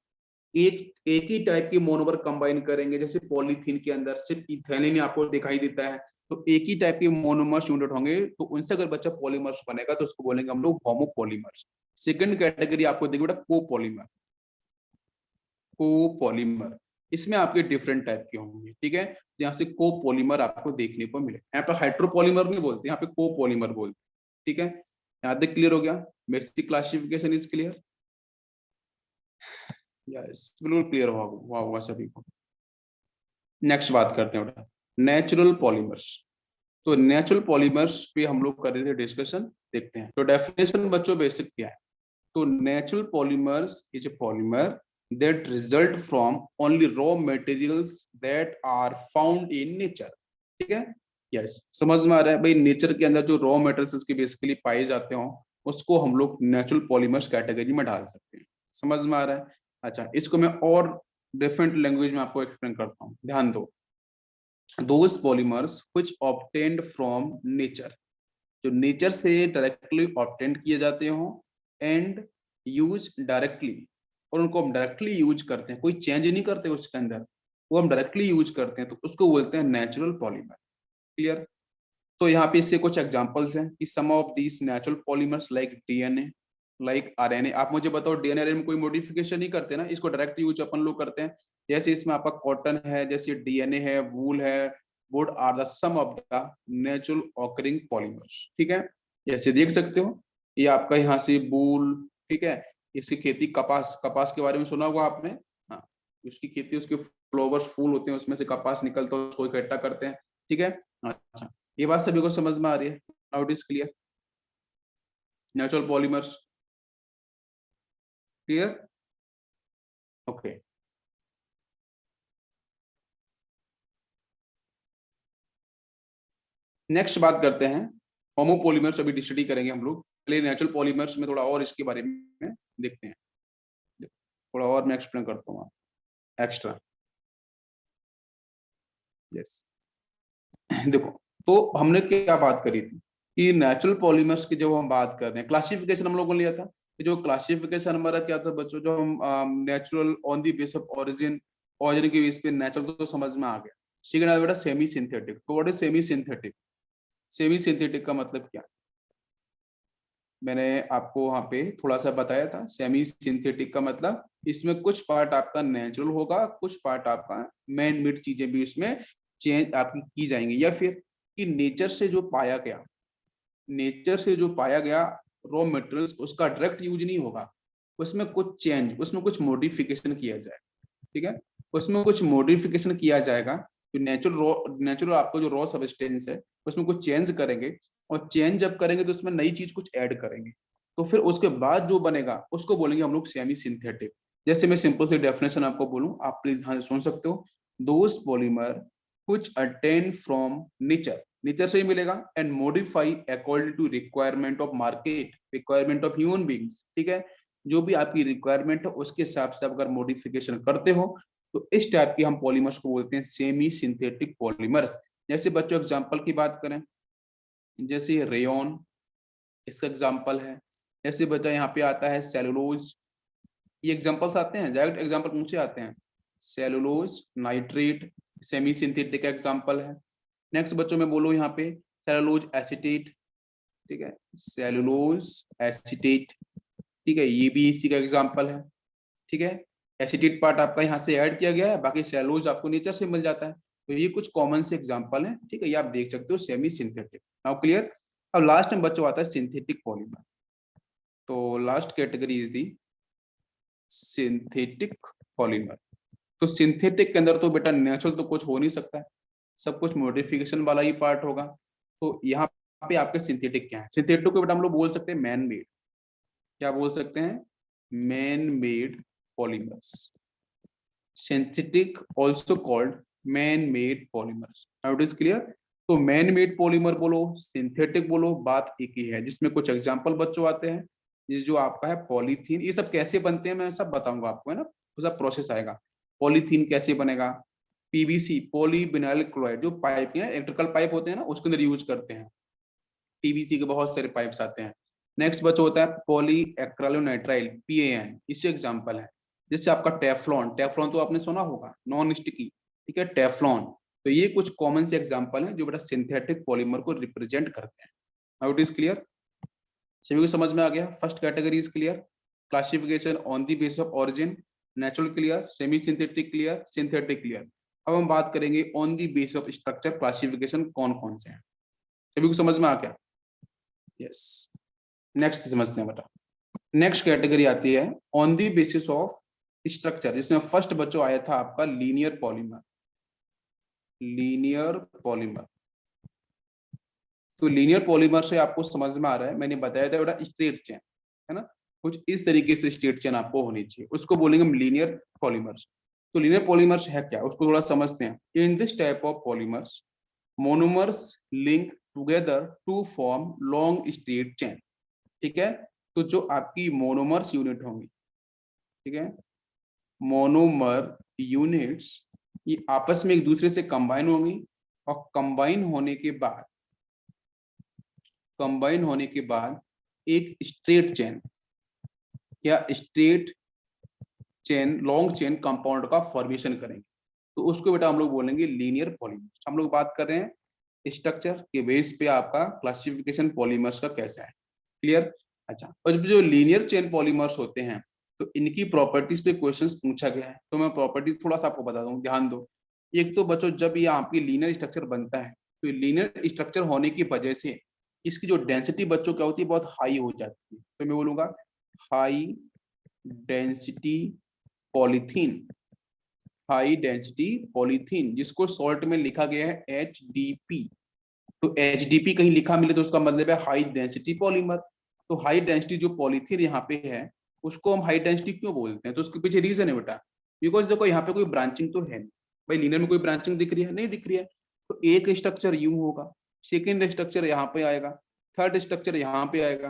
एक ही टाइप के मोनोमर कंबाइन करेंगे, जैसे पॉलीथीन के अंदर सिर्फ इथेनिन आपको दिखाई देता है, तो एक ही टाइप के मोनोमर्स यूनिट होंगे, तो उनसे अगर बच्चा पॉलीमर्स बनेगा तो उसको बोलेंगे हम लोग होमोपॉलीमर्स। सेकंड कैटेगरी आपको देखिए बेटा कोपॉलीमर। कोपॉलीमर इसमें आपके डिफरेंट टाइप के होंगे, ठीक है, यहाँ से कोपॉलीमर आपको देखने को मिले, यहाँ पे हाइड्रोपॉलीमर नहीं बोलते, यहाँ पे कोपॉलीमर बोलते, ठीक है। यहाँ तक क्लियर हो गया, basic classification is clear, yes बिल्कुल क्लियर हुआ होगा सभी को। नेक्स्ट बात करते हैं बेटा नेचुरल पॉलीमर्स। तो नेचुरल पॉलीमर्स पे हम लोग कर रहे थे डिस्कशन, देखते हैं तो डेफिनेशन बच्चों बेसिक क्या है। तो natural polymers is a polymer that result from only raw materials that are found in nature। ठीक है, यस समझ में आ रहा है भाई, नेचर के अंदर जो रॉ मेटेरियल्स के बेसिकली पाए जाते हो उसको हम लोग नेचुरल पॉलीमर्स कैटेगरी में डाल सकते हैं, समझ में आ रहा है। अच्छा, इसको मैं और डिफरेंट लैंग्वेज में आपको एक्सप्लेन करता हूँ, ध्यान दो। those polymers which obtained from nature, जो नेचर से डायरेक्टली ऑब्टेंड किए जाते हो एंड यूज डायरेक्टली, और उनको हम डायरेक्टली यूज करते हैं, कोई चेंज नहीं करते उसके अंदर, वो हम डायरेक्टली यूज करते हैं, तो उसको बोलते हैं नेचुरल पॉलीमर। क्लियर, तो यहाँ पे इससे कुछ एग्जांपल्स हैं कि some of these natural polymers like DNA, like RNA. आप मुझे बताओ डीएनए में कोई मॉडिफिकेशन नहीं करते ना, इसको डायरेक्ट यूज अपन लोग करते हैं, जैसे इसमें आपका कॉटन है, जैसे डीएनए है, वूल है, wood are the some of the natural occurring polymers. ठीक है, जैसे देख सकते हो ये आपका यहाँ से वूल, ठीक है, इसकी खेती कपास, कपास के बारे में सुना होगा आपने, हाँ, उसकी खेती, उसके फ्लावर्स फूल होते हैं, उसमें से कपास निकलता है, उसको इकट्ठा करते हैं। ठीक है, अच्छा, ये बात सभी को समझ में आ रही है, now it is clear, natural polymers clear, okay. Next बात करते हैं होमोपॉलीमर्स, अभी स्टडी करेंगे हम लोग, पहले नेचुरल पॉलीमर्स में थोड़ा और इसके बारे में देखते हैं, थोड़ा और मैं एक्सप्लेन करता हूँ एक्स्ट्रा, यस। देखो, तो हमने क्या बात करी थी कि नेचुरल पॉलीमर्स की जब हम बात कर रहे हैं, क्लासिफिकेशन हम लोगों ने लिया था कि जो क्लासिफिकेशन हमारा क्या था बच्चों, जो हम natural on the base of origin, origin के बेस पे नेचुरल तो समझ में आ गया, ठीक है बेटा। सेमी सिंथेटिक, तो what is semi synthetic, semi synthetic का मतलब क्या, मैंने आपको वहां पे थोड़ा सा बताया था, सेमी सिंथेटिक का मतलब इसमें कुछ पार्ट आपका नेचुरल होगा, कुछ पार्ट आपका मैन मेड चीजें भी उसमें चेंज आपकी की जाएंगी, या फिर कि नेचर से जो पाया गया, नेचर से जो पाया गया रॉ मटेरियल्स उसका डायरेक्ट यूज नहीं होगा, उसमें कुछ चेंज, उसमें कुछ मॉडिफिकेशन किया जाए, ठीक है, उसमें कुछ मॉडिफिकेशन किया जाएगा, जो नेचुरल आपका जो रॉ सब्सटेंस है उसमें कुछ चेंज करेंगे, और चेंज जब करेंगे तो उसमें नई चीज कुछ ऐड करेंगे, तो फिर उसके बाद जो बनेगा उसको बोलेंगे हम लोग सेमी सिंथेटिक। जैसे मैं सिंपल सी डेफिनेशन आपको बोलूं, आप प्लीज ध्यान से सुन सकते हो, those polymer which attain from nature, nature से ही मिलेगा, and modify according to requirement of market, requirement of human beings, ठीक है, जो भी आपकी रिक्वायरमेंट है उसके हिसाब से अगर मॉडिफिकेशन करते हो तो इस टाइप की हम पॉलीमर्स को बोलते हैं सेमी सिंथेटिक पॉलीमर्स। जैसे बच्चों एग्जांपल की बात करें, जैसे रेयन इसका एग्जांपल है, जैसे बच्चा यहाँ पे आता है सेलुलोज, ये एग्जांपल्स आते हैं, डायरेक्ट एग्जांपल मुझसे आते हैं, सेलुलोज नाइट्रेट सेमी सिंथेटिक का एग्जांपल है। नेक्स्ट बच्चों में बोलो यहाँ पे सेलुलोज एसीटेट, ठीक है, सेलुलोज एसीटेट, ठीक है, ये भी इसी का एग्जांपल है, ठीक है, एसीटेट पार्ट आपका यहाँ से ऐड किया गया है, बाकी सेलुलोज आपको नेचर से मिल जाता है, तो ये कुछ कॉमन से एग्जांपल है, ठीक है, ये आप देख सकते हो सेमी सिंथेटिक। Now clear. अब लास्ट में बच्चों आता है सिंथेटिक पॉलीमर। तो last category is the synthetic polymer. तो सिंथेटिक के अंदर तो बेटा नेचुरल तो कुछ हो नहीं सकता है, सब कुछ मॉडिफिकेशन वाला ही पार्ट होगा। तो यहाँ पे आपके सिंथेटिक क्या है? सिंथेटिक को बेटा हम लोग बोल सकते हैं मैन मेड। क्या बोल सकते हैं? Man made polymers. Synthetic also called man made polymers. Now it is clear. तो मैन मेड पॉलीमर बोलो, सिंथेटिक बोलो, बात एक ही है। जिसमें कुछ एग्जांपल बच्चों आते हैं, जिस जो आपका है पॉलीथीन, ये सब कैसे बनते हैं मैं सब बताऊंगा आपको, है ना, तो सब प्रोसेस आएगा। पॉलीथीन कैसे बनेगा, पीवीसी पॉलीविनाइल क्लोराइड, जो पाइप है इलेक्ट्रिकल पाइप होते हैं ना, उसके अंदर यूज करते हैं। पीवीसी के बहुत सारे पाइप्स आते हैं। नेक्स्ट बच्चा होता है पॉली एक्राइलोनाइट्राइल, पीएएन, इससे एग्जांपल है। जैसे आपका टेफ्लॉन, टेफ्लॉन तो आपने सुना होगा, नॉन स्टिकी, ठीक है, टेफ्लॉन। तो ये कुछ कॉमन से एग्जांपल हैं जो बेटा सिंथेटिक पॉलीमर को रिप्रेजेंट करते हैं। नाउ इट इज क्लियर, सभी को समझ में आ गया? First category is clear. Classification on the basis of origin, natural clear, semi synthetic clear, synthetic clear. अब हम बात करेंगे on the basis of structure classification कौन कौन से हैं। सभी को समझ में आ गया? यस। नेक्स्ट समझते हैं बेटा। नेक्स्ट कैटेगरी आती है on the basis of structure, जिसमें फर्स्ट बच्चों आया था आपका लीनियर पॉलीमर। लीनियर पॉलीमर, तो लीनियर पॉलीमर से आपको समझ में आ रहा है, मैंने बताया था बेटा स्ट्रेट चेन, है ना, कुछ इस तरीके से स्ट्रेट चेन आपको होनी चाहिए, उसको बोलेंगे हम लीनियर पॉलीमर्स। तो लीनियर पॉलीमर्स है क्या, उसको थोड़ा समझते हैं। In this type of polymers monomers link together to form long straight chain. ठीक है, तो जो आपकी मोनोमर्स यूनिट होंगी, ठीक है, मोनोमर यूनिट्स, ये आपस में एक दूसरे से कंबाइन होंगी, और कंबाइन होने के बाद एक स्ट्रेट चेन या straight chain, long chain compound का फॉर्मेशन करेंगे। तो उसको बेटा हम लोग बोलेंगे लीनियर पॉलीमर्स। हम लोग बात कर रहे हैं स्ट्रक्चर के बेस पे आपका क्लासिफिकेशन पॉलीमर्स का कैसा है। क्लियर? अच्छा, और जो लीनियर चेन पॉलीमर्स होते हैं, तो इनकी प्रॉपर्टीज पे क्वेश्चंस पूछा गया है, तो मैं प्रॉपर्टीज थोड़ा सा आपको बता दूं, ध्यान दो। एक तो बच्चों जब ये आपकी लीनियर स्ट्रक्चर बनता है, तो लीनियर स्ट्रक्चर होने की वजह से इसकी जो डेंसिटी बच्चों क्या होती है, बहुत हाई हो जाती है। तो मैं बोलूंगा high density polythene, high density polythene, जिसको शॉर्ट में लिखा गया है HDP। तो HDP कहीं लिखा मिले तो उसका मतलब है हाई डेंसिटी पॉलीमर। तो हाई डेंसिटी जो पॉलीथीन यहाँ पे है, उसको हम हाई डेंसिटी क्यों बोलते हैं? तो उसके पीछे रीजन है बेटा, बिकॉज देखो यहाँ पे कोई ब्रांचिंग तो है नहीं भाई, लीनियर में कोई ब्रांचिंग दिख रही है? नहीं दिख रही है। तो एक स्ट्रक्चर यूं होगा, सेकेंड स्ट्रक्चर यहाँ पे आएगा, थर्ड स्ट्रक्चर यहाँ पे आएगा,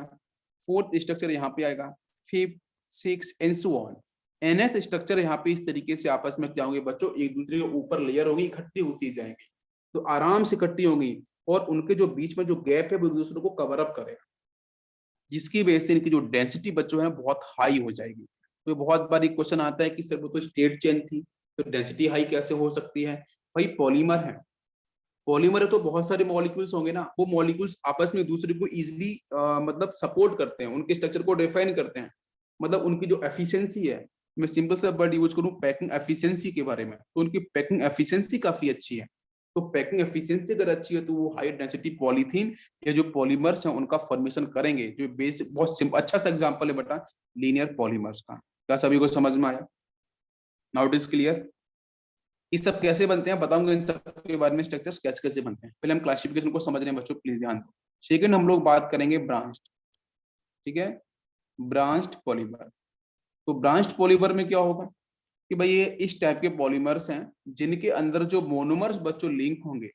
फोर्थ स्ट्रक्चर यहाँ पे आएगा, fifth, six and so on. nth structure यहाँ पे इस तरीके से आपस में क्या होंगे बच्चों, एक दूसरे के ऊपर लेयर होगी, इकट्ठी होती जाएंगी, तो आराम से इकट्ठी होंगी, और उनके जो बीच में जो गैप है वो एक दूसरे को कवर अप करेगा, जिसकी वजह से इनकी जो डेंसिटी बच्चों है बहुत हाई हो जाएगी। तो बहुत बार एक क्वेश्चन आता है कि सर वो तो स्ट्रेट चेन थी, तो डेंसिटी हाई कैसे हो सकती है? भाई पॉलीमर है, पॉलीमर है तो बहुत सारे मॉलिक्यूल्स होंगे ना, वो मॉलिक्यूल्स आपस में दूसरे को इजीली मतलब सपोर्ट करते हैं, उनके स्ट्रक्चर को डिफाइन करते हैं, मतलब उनकी जो एफिशिएंसी है, मैं सिंपल सा वर्ड यूज करूं पैकिंग एफिशिएंसी के बारे में, तो उनकी पैकिंग एफिशिएंसी काफी अच्छी है। तो पैकिंग एफिशिएंसी अगर अच्छी है तो वो हाई डेंसिटी पॉलीथीन या जो पॉलीमर्स हैं उनका फॉर्मेशन करेंगे, जो बेस बहुत अच्छा सा एग्जांपल है बेटा लीनियर पॉलीमर्स का। क्या सभी को समझ में आया? Now it is clear. ये सब कैसे बनते हैं बताऊंगा, इन सब के बारे में स्ट्रक्चर्स कैसे कैसे बनते हैं। पहले हम क्लासिफिकेशन को समझ रहे हैं बच्चों, प्लीज ध्यान दो। सेकंड हम लोग बात करेंगे ब्रांच, ठीक है, ब्रांच्ड पॉलीमर। तो ब्रांच्ड पॉलीमर में क्या होगा कि भाई ये इस टाइप के पॉलीमर्स हैं जिनके अंदर जो मोनोमर्स बच्चों लिंक होंगे,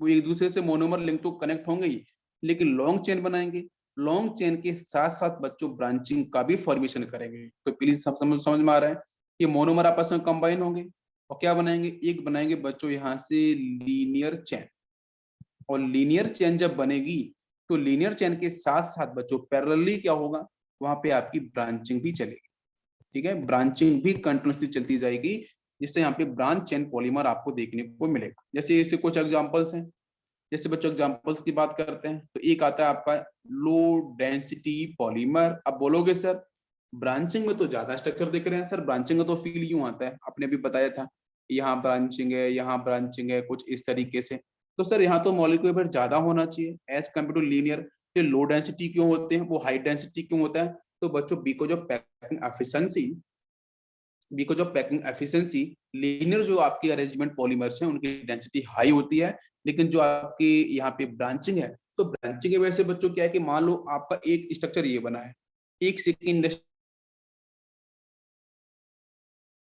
वो एक दूसरे से मोनोमर लिंक तो कनेक्ट होंगे ही, लेकिन लॉन्ग चेन बनाएंगे, लॉन्ग चेन के साथ साथ बच्चों ब्रांचिंग का भी फॉर्मेशन करेंगे। तो प्लीज सब समझ में आ रहा है कि मोनोमर आपस में कंबाइन होंगे और क्या बनाएंगे, एक बनाएंगे बच्चों यहाँ से लीनियर चेन। और लीनियर चेन जब बनेगी तो लीनियर चेन के साथ साथ बच्चों पैरेलली क्या होगा, वहां पे आपकी ब्रांचिंग भी चलेगी। ठीक है, ब्रांचिंग भी कंटिन्यूसली चलती जाएगी, जिससे यहाँ पे ब्रांच चेन पॉलीमर आपको देखने को मिलेगा। जैसे इसके कुछ एग्जांपल्स हैं, जैसे बच्चों एग्जांपल्स की बात करते हैं तो एक आता है आपका लो डेंसिटी पॉलीमर। अब बोलोगे सर ब्रांचिंग में तो ज्यादा स्ट्रक्चर दिख रहे हैं, सर ब्रांचिंग का तो फील यूं आता है, आपने भी बताया था यहाँ ब्रांचिंग है, यहाँ ब्रांचिंग है, कुछ इस तरीके से। तो सर यहाँ तो मॉलिक्यूल वेट ज्यादा होना चाहिए एज कम्पेयर टू लीनियर। ये लो डेंसिटी क्यों होते हैं, वो हाई डेंसिटी क्यों होता है? तो बच्चों because of packing efficiency linear जो आपकी अरेंजमेंट पॉलीमर्स हैं उनकी डेंसिटी हाई होती है, लेकिन जो आपकी यहाँ पे ब्रांचिंग है, तो ब्रांचिंग की वजह से बच्चों क्या है कि मान लो आपका एक स्ट्रक्चर ये बना है, एक सेकेंड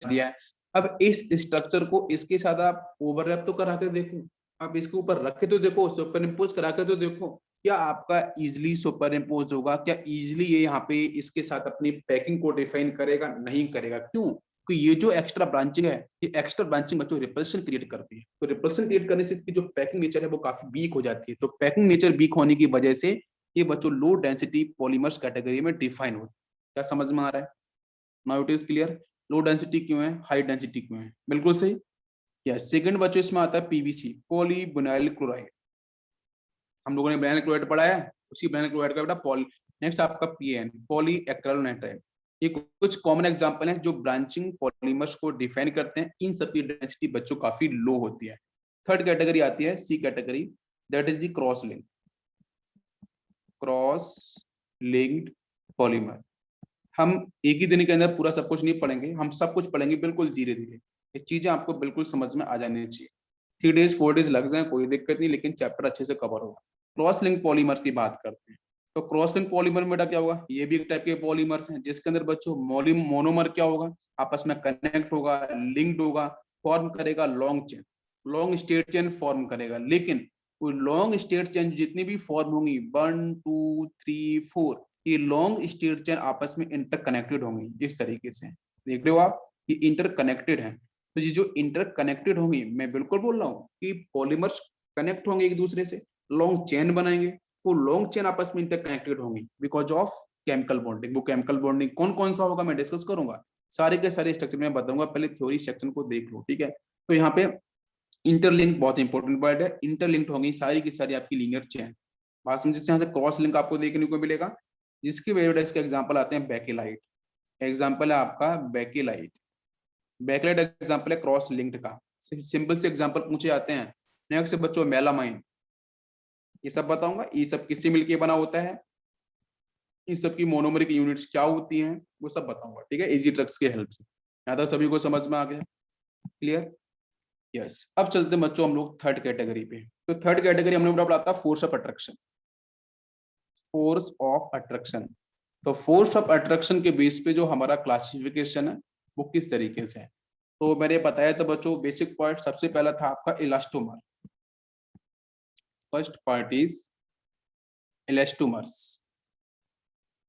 दिया है। अब इस स्ट्रक्चर को इसके साथ आप ओवरलैप तो करा के देखो, आप इसके ऊपर रख के तो देखो, सुपर इम्पोज करा के तो देखो, क्या आपका इजिली सुपर इम्पोज होगा, क्या इजिली ये यहाँ पे इसके साथ अपनी पैकिंग को डिफाइन करेगा? नहीं करेगा। क्यों? कि ये जो एक्स्ट्रा ब्रांचिंग है, ये एक्स्ट्रा ब्रांचिंग बच्चों रिपल्शन क्रिएट करती है, तो रिपल्शन क्रिएट करने से इसकी जो पैकिंग नेचर है वो काफी वीक हो जाती है। तो पैकिंग नेचर वीक होने की वजह से ये बच्चों लो डेंसिटी पॉलीमर्स कैटेगरी में डिफाइन होती है। क्या समझ में आ रहा है? Now it is clear. Low density क्यों है, हाई डेंसिटी क्यों है? बिल्कुल सही। यस, सेकंड बच्चों इसमें आता है पीवीसी, पॉलीविनाइल क्लोराइड। हम लोगों ने विनाइल क्लोराइड पढ़ा है, उसी विनाइल क्लोराइड का बेटा पॉली। नेक्स्ट आपका पीएन, पॉली एक्रिलोनाइट्राइड। ये कुछ कॉमन एग्जांपल हैं जो ब्रांचिंग पॉलीमर्स को डिफाइन करते हैं। इन सबकी डेंसिटी बच्चों काफी लो होती है। थर्ड कैटेगरी आती है C category, that is the cross linked polymer. हम एक ही दिन के अंदर पूरा सब कुछ नहीं पढ़ेंगे, हम सब कुछ पढ़ेंगे बिल्कुल धीरे धीरे। ये चीजें आपको बिल्कुल समझ में आ जानी चाहिए। 3 days 4 days लग जाए कोई दिक्कत नहीं, लेकिन चैप्टर अच्छे से कवर होगा। क्रॉस लिंक पॉलीमर की बात करते हैं, तो क्रॉस लिंक पॉलीमर में बेटा क्या होगा? ये भी एक टाइप के पॉलीमर्स हैं जिसके अंदर बच्चों मोनोमर क्या होगा? आपस में कनेक्ट होगा, लिंक्ड होगा, फॉर्म करेगा long chain, long state chain form करेगा। लेकिन वो लॉन्ग स्टेट चेन जितनी भी फॉर्म होंगी 1 2 3 4, ये लॉन्ग स्टेट चेन आपस में इंटरकनेक्टेड होंगी। इस तरीके से देख रहे हो आप, ये इंटरकनेक्टेड है। तो ये जो इंटरकनेक्टेड होंगी, मैं बिल्कुल बोल रहा हूँ कि पॉलीमर्स कनेक्ट होंगे एक दूसरे से, लॉन्ग चेन बनाएंगे, वो लॉन्ग चेन आपस में इंटरकनेक्टेड होंगी बिकॉज ऑफ केमिकल बॉन्डिंग। वो केमिकल बॉन्डिंग कौन कौन सा होगा मैं डिस्कस करूंगा, सारे के सारे स्ट्रक्चर में बताऊंगा। पहले थ्योरी सेक्शन को देख लो, ठीक है? तो यहाँ पे इंटरलिंक बहुत इंपॉर्टेंट वर्ड है। इंटरलिंक्ड होंगी सारी की सारी आपकी लीनियर चेन। बात समझे? यहाँ से क्रॉस लिंक आपको देखने को मिलेगा, जिसकी वजह से इसके एग्जांपल आते हैं बेकेलाइट। एग्जांपल है आपका बेकेलाइट। बेकेलाइट एग्जांपल है क्रॉस लिंक्ड का। सिंपल से एग्जांपल पूछे जाते हैं। नेक्स्ट बच्चों मेलामाइन, ये सब बताऊंगा। ये सब किससे मिलके बना होता है, इन सब की मोनोमरिक यूनिट्स क्या होती हैं, वो सब बताऊंगा, ठीक है? इजी ट्रिक्स के हेल्प से। यहाँ तक सभी को समझ में आ गया? क्लियर? यस। अब चलते हैं बच्चों हम लोग थर्ड कैटेगरी पे। तो थर्ड कैटेगरी हमने पढ़ा था force of attraction. Force of attraction, तो फोर्स ऑफ अट्रैक्शन के बेस पे जो हमारा क्लासिफिकेशन है वो किस तरीके से है, तो मैंने बताया तो बच्चों बेसिक पॉइंट सबसे पहला था आपका elastomer. First part is elastomers.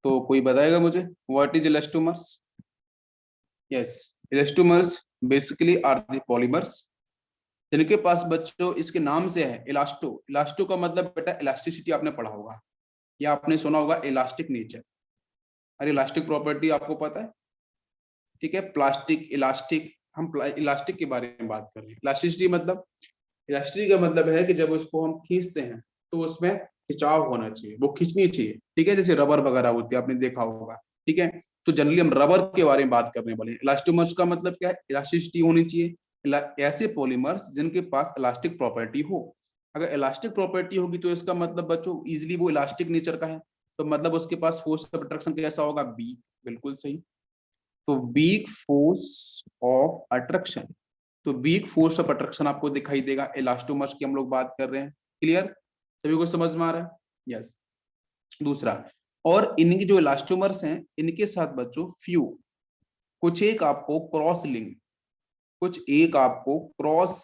तो कोई बताएगा मुझे what is elastomers? Yes, elastomers basically are the polymers जिनके पास बच्चों इसके नाम से है इलास्टो। इलास्टो का मतलब बेटा इलास्टिसिटी आपने पढ़ा होगा, या आपने सुना होगा इलास्टिक नेचर। अरे इलास्टिक प्रॉपर्टी आपको पता है, ठीक है? प्लास्टिक इलास्टिक, हम इलास्टिक के बारे में बात कर रहे हैं। इलास्टिसिटी मतलब, इलास्टिसिटी का मतलब है कि जब उसको हम खींचते हैं तो उसमें खिंचाव होना चाहिए, वो खींचनी चाहिए, ठीक है? जैसे रबर वगैरह होती है, आपने देखा होगा, ठीक है? तो जनरली हम रबर के बारे में बात करने वाले हैं। इलास्टोमर्स का मतलब क्या है? इलास्टिसिटी होनी चाहिए। ऐसे पॉलीमर्स जिनके पास इलास्टिक प्रॉपर्टी हो। अगर इलास्टिक प्रॉपर्टी होगी तो इसका मतलब बच्चों इजिली वो इलास्टिक नेचर का है, तो मतलब उसके पास फोर्स ऑफ अट्रैक्शन कैसा होगा? बी। बिल्कुल सही। तो वीक फोर्स ऑफ अट्रैक्शन, तो वीक फोर्स ऑफ अट्रैक्शन आपको दिखाई देगा इलास्टोमर्स की हम लोग बात कर रहे हैं। क्लियर? सभी को समझ में आ रहा है? यस। दूसरा, और इनकी जो इलास्टोमर्स हैं इनके साथ बच्चों फ्यू, कुछ एक आपको क्रॉस लिंक, कुछ एक आपको क्रॉस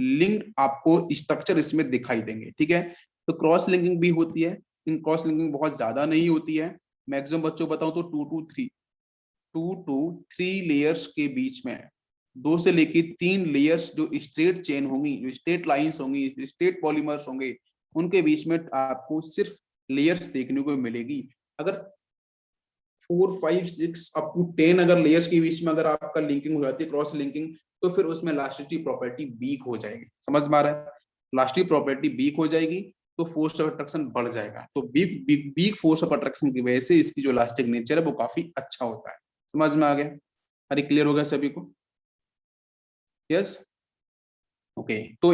लिंक आपको स्ट्रक्चर इसमें दिखाई देंगे, ठीक है? तो क्रॉस लिंकिंग भी होती है, इन क्रॉस लिंकिंग बहुत ज्यादा नहीं होती है। मैक्सिमम बच्चों बताऊं तो 2 to 3 लेयर्स के बीच में, 2 से लेके 3 लेयर्स जो स्ट्रेट चेन होंगी, जो स्ट्रेट लाइंस होंगी, स्ट्रेट पॉलीमर्स होंगे, उनके बीच में आपको सिर्फ लेयर्स देखने को मिलेगी। अगर 4 5 6 अप टू 10 अगर लेयर्स के बीच में अगर आपका लिंकिंग हो जाती है, क्रॉस लिंकिंग, तो फिर उसमें इलास्टिसिटी प्रॉपर्टी वीक हो जाएगी। समझ में आ रहा है? इलास्टिक प्रॉपर्टी वीक हो जाएगी तो फोर्स ऑफ अट्रैक्शन बढ़ जाएगा। तो वीक फोर्स ऑफ अट्रैक्शन की वजह से इसकी जो इलास्टिक नेचर है वो काफी अच्छा होता है। समझ में आ गया? अरे क्लियर हो गया सभी को? यस। ओके। तो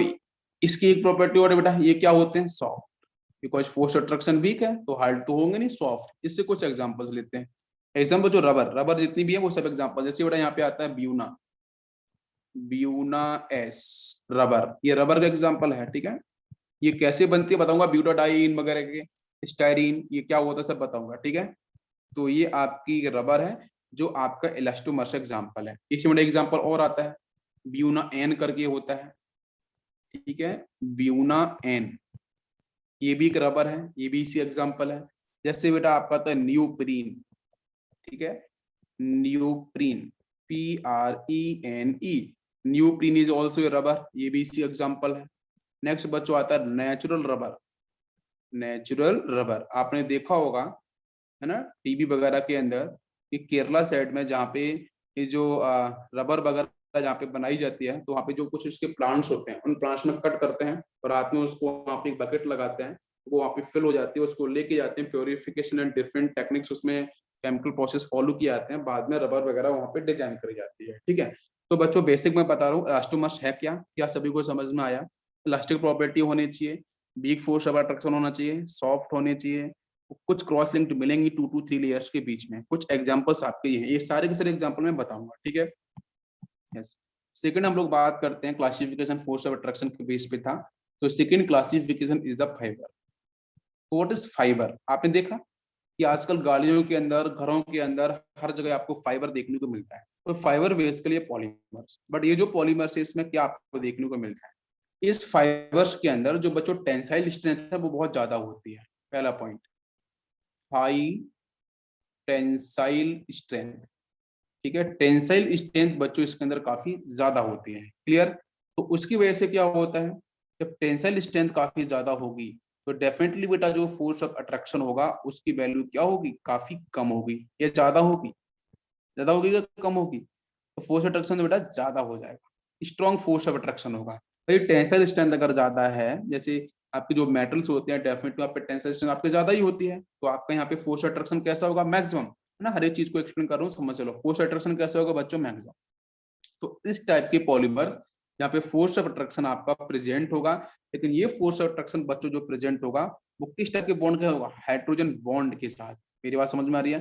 इसकी एक प्रॉपर्टी और है बेटा, ये क्या होते हैं? Soft. Because force attraction weak है तो हार्ड तो होंगे नहीं, सॉफ्ट। इससे कुछ एग्जांपल्स लेते हैं। एग्जाम्पल जो रबर, रबर जितनी भी है वो सब एग्जाम्पल, जैसे बेटा यहाँ पे आता है ब्यूना, ब्यूना एस, रबर, ये रबर का एग्जाम्पल है, ठीक है। ये कैसे बनती है बताऊंगा, ब्यूटाडाइन वगैरह के, स्टायरीन, ये क्या होता है सब बताऊंगा, ठीक है। तो ये आपकी रबर है जो आपका इलास्टोमर्स एग्जाम्पल है। एक मिनट एग्जाम्पल और आता है, ब्यूना एन करके होता है, ठीक है, ब्यूना एन, ये भी एक रबर है, ये भी इसी एग्जाम्पल है। जैसे बेटा आपका आता है नियोप्रीन, ठीक है, neoprene, PRENE, neoprene is also a rubber, ये भी इसी एग्जाम्पल है। नेक्स्ट बच्चों आता है नेचुरल रबर, नेचुरल रबर आपने देखा होगा है ना टीवी वगैरह के अंदर, कि केरला साइड में जहाँ पे ये जो रबर वगैरह जहाँ पे बनाई जाती है, तो वहाँ पे जो कुछ इसके प्लांट्स होते हैं, उन प्लांट्स में कट करते हैं और रात में उसको वहाँ पे एक बकेट लगाते हैं, वो वहाँ पे फिल हो जाती है, उसको लेके जाते हैं प्योरिफिकेशन एंड डिफरेंट टेक्निक्स उसमें केमिकल प्रोसेस फॉलो किए जाते हैं, बाद में रबर वगैरह वहाँ पे डिजाइन करी जाती है, ठीक है। तो बच्चों बेसिक मैं बता रहा हूँ इलास्टोमर्स है क्या, क्या सभी को समझ में आया। इलास्टिक प्रॉपर्टी होनी चाहिए, वीक फोर्स ऑफ अट्रैक्शन होना चाहिए, सॉफ्ट होने चाहिए, कुछ क्रॉस लिंक्ड मिलेंगी 2 to 3 लेयर्स के बीच में, कुछ एग्जांपल्स आपके ये हैं, ये सारे के सारे एग्जांपल मैं बताऊंगा, ठीक है। यस, सेकंड हम लोग बात करते हैं क्लासिफिकेशन फोर्स ऑफ अट्रैक्शन के बेस पे था, तो second classification is the fibre. What is fibre, आपने देखा कि आजकल गाड़ियों के अंदर, घरों के अंदर, हर जगह आपको फाइबर देखने को मिलता है, तो फाइबर बेसिकली पॉलीमर्स, बट ये जो पॉलीमर्स है इसमें क्या आपको देखने को मिलता है, इस फाइबर्स के अंदर जो बच्चों टेंसाइल स्ट्रेंथ है वो बहुत ज्यादा होती है, पहला पॉइंट, हाई टेंसाइल स्ट्रेंथ, ठीक है, टेंसाइल स्ट्रेंथ बच्चों इसके अंदर काफी ज्यादा होती है, क्लियर। तो उसकी वजह से क्या होता है, जब टेंसाइल स्ट्रेंथ काफी ज्यादा होगी तो डेफिनेटली बेटा जो फोर्स ऑफ अट्रैक्शन होगा उसकी वैल्यू क्या होगी, काफी कम होगी, या ज्यादा होगी, ज्यादा होगी या कम होगी, तो फोर्स ऑफ अट्रैक्शन बेटा ज्यादा हो जाएगा, स्ट्रॉन्ग फोर्स ऑफ अट्रैक्शन होगा। भाई टेंसाइल स्ट्रेंथ अगर ज्यादा है, जैसे आपके जो मेटल्स होते हैं डेफिनेटली आप पे टेंसाइल स्ट्रेंथ आपके ज्यादा ही होती है, तो आपका यहाँ पे फोर्स अट्रैक्शन कैसा होगा, मैक्सिमम, है ना, हर एक चीज को एक्सप्लेन कर रहा हूँ समझ लो, फोर्स अट्रैक्शन कैसा होगा बच्चों, मैक्सिमम। तो इस टाइप के पॉलीमर्स यहाँ पे फोर्स ऑफ अट्रैक्शन आपका प्रेजेंट होगा, लेकिन ये फोर्स ऑफ अट्रैक्शन बच्चों जो प्रेजेंट होगा वो किस टाइप के बॉन्ड का होगा, हाइड्रोजन बॉन्ड के साथ, मेरी बात समझ में आ रही है,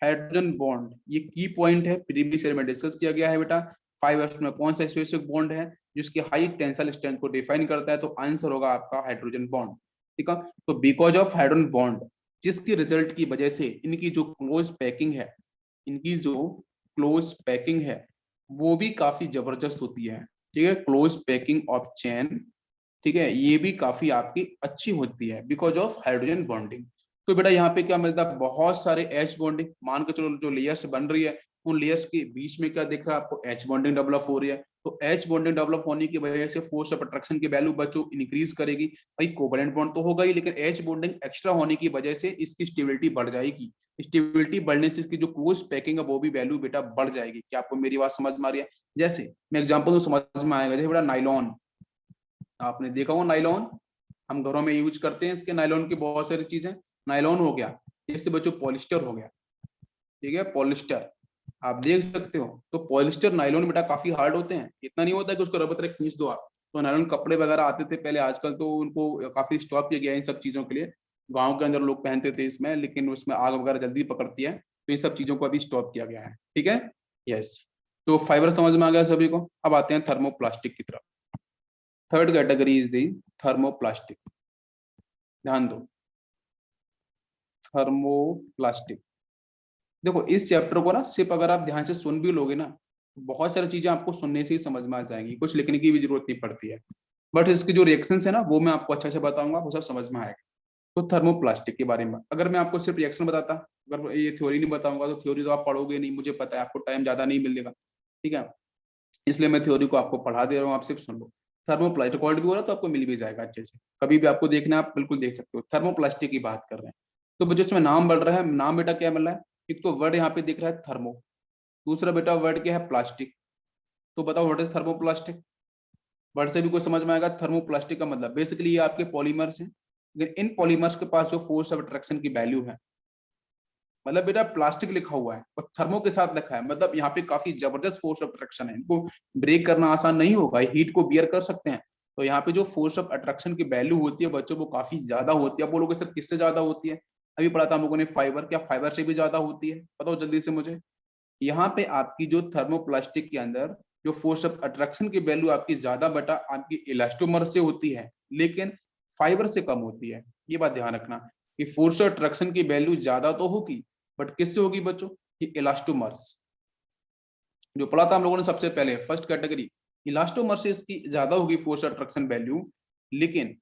हाइड्रोजन बॉन्ड ये की पॉइंट है, प्रीवियस ईयर में डिस्कस किया गया है बेटा, 5s में कौन सा स्पेसिफिक बॉन्ड है जिसकी हाई टेंसाइल स्ट्रेंथ को डिफाइन करता है, तो आंसर होगा आपका हाइड्रोजन बॉन्ड, ठीक है। तो बिकॉज ऑफ हाइड्रोजन बॉन्ड, जिसकी रिजल्ट की वजह से इनकी जो क्लोज पैकिंग है, इनकी जो क्लोज पैकिंग है वो भी काफी जबरदस्त होती है, ठीक है, क्लोज पैकिंग ऑफ चेन, ठीक है, ये भी काफी आपकी अच्छी होती है बिकॉज ऑफ हाइड्रोजन बॉन्डिंग। तो बेटा यहाँ पे क्या मिलता है, बहुत सारे एच बॉन्डिंग, मान के चलो जो लेयर्स बन रही है उन लेयर्स के बीच में क्या दिख रहा है आपको, एच बॉन्डिंग डेवलप हो रही है, तो एच बॉन्डिंग डेवलप होने की वजह से फोर्स ऑफ अट्रैक्शन की वैल्यू बच्चों इंक्रीज करेगी, भाई कोवलेंट बॉन्ड तो होगा ही, लेकिन एच बॉन्डिंग एक्स्ट्रा होने की वजह से इसकी स्टेबिलिटी बढ़ जाएगी, स्टेबिलिटी बढ़ने से इसकी जो क्लोज पैकिंग है वो भी वैल्यू बेटा बढ़ जाएगी, क्या आपको मेरी बात समझ में आ रही है। जैसे मैं एग्जांपल दूं समझ में आएगा, जैसे बेटा नाइलॉन, आपने देखा हो नाइलॉन, हम घरों में यूज करते हैं इसके, नाइलॉन की बहुत सारी चीजें, नाइलॉन हो गया, जैसे बच्चों पॉलिस्टर हो गया, ठीक है, पॉलिस्टर आप देख सकते हो, तो पॉलिस्टर नाइलॉन बेटा काफी हार्ड होते हैं, इतना नहीं होता कि उसको रबर तरह खींच दो आप, तो नाइलॉन कपड़े वगैरह आते थे पहले, आजकल तो उनको काफी स्टॉप किया गया है इन सब चीजों के लिए, गाँव के अंदर लोग पहनते थे इसमें, लेकिन उसमें आग वगैरह जल्दी पकड़ती है, तो इन सब चीजों को अभी स्टॉप किया गया है, ठीक है। यस, तो फाइबर समझ में आ गया सभी को, अब आते हैं थर्मोप्लास्टिक की तरफ। Third category is the thermoplastic, ध्यान दो, थर्मोप्लास्टिक। देखो इस चैप्टर को ना सिर्फ अगर आप ध्यान से सुन भी लोगे ना, तो बहुत सारी चीजें आपको सुनने से ही समझ में आ जाएंगी, कुछ लिखने की भी जरूरत नहीं पड़ती है, बट इसकी जो रिएक्शंस है ना वो मैं आपको अच्छे से बताऊंगा, वो सब समझ में आएगा। तो थर्मोप्लास्टिक के बारे में अगर मैं आपको सिर्फ रिएक्शन बताता, अगर ये थ्योरी नहीं बताऊंगा तो थ्योरी तो आप पढ़ोगे नहीं, मुझे पता है आपको टाइम ज्यादा नहीं मिलेगा, ठीक है, इसलिए मैं थ्योरी को आपको पढ़ा दे रहा हूँ, आप सिर्फ सुन लो। थर्मोप्लास्टिक क्वालिटी भी हो रहा तो आपको मिल भी जाएगा अच्छे से, कभी भी आपको देखना आप बिल्कुल देख सकते हो, थर्मोप्लास्टिक की बात कर रहे हैं। तो बच्चों इसमें नाम बढ़ रहा है, नाम बेटा क्या मिल रहा है, एक तो वर्ड यहाँ पे दिख रहा है थर्मो, दूसरा बेटा वर्ड क्या है प्लास्टिक, तो बताओ व्हाट इज थर्मोप्लास्टिक, वर्ड से भी कुछ समझ में आएगा, थर्मोप्लास्टिक का मतलब बेसिकली ये आपके पॉलीमर्स हैं, लेकिन इन पॉलीमर्स के पास जो फोर्स ऑफ अट्रैक्शन की वैल्यू है, मतलब बेटा प्लास्टिक लिखा हुआ है और थर्मो के साथ लिखा है, मतलब यहाँ पे काफी जबरदस्त फोर्स ऑफ अट्रैक्शन है, इनको ब्रेक करना आसान नहीं होगा, हीट को बियर कर सकते हैं, तो यहाँ पे जो फोर्स ऑफ अट्रैक्शन की वैल्यू होती है बच्चों वो काफी ज्यादा होती है, आप बोलोगे सर किससे ज्यादा होती है, अभी पढ़ा था हम लोगों ने फाइबर, क्या फाइबर से भी ज्यादा होती है? बताओ जल्दी से मुझे। यहाँ पे आपकी जो थर्मोप्लास्टिक के अंदर जो फोर्स ऑफ अट्रैक्शन की वैल्यू आपकी ज्यादा बटा आपकी इलास्टोमर से होती है, लेकिन फाइबर से कम होती है। ये बात ध्यान रखना कि फोर्स ऑफ अट्रैक्शन की वैल्यू ज्यादा तो होगी, बट किससे होगी बच्चों? ये इलास्टोमर्स जो पढ़ा था हम लोगों ने सबसे पहले फर्स्ट कैटेगरी, इलास्टोमर से इसकी ज्यादा होगी फोर्स ऑफ अट्रैक्शन वैल्यू, लेकिन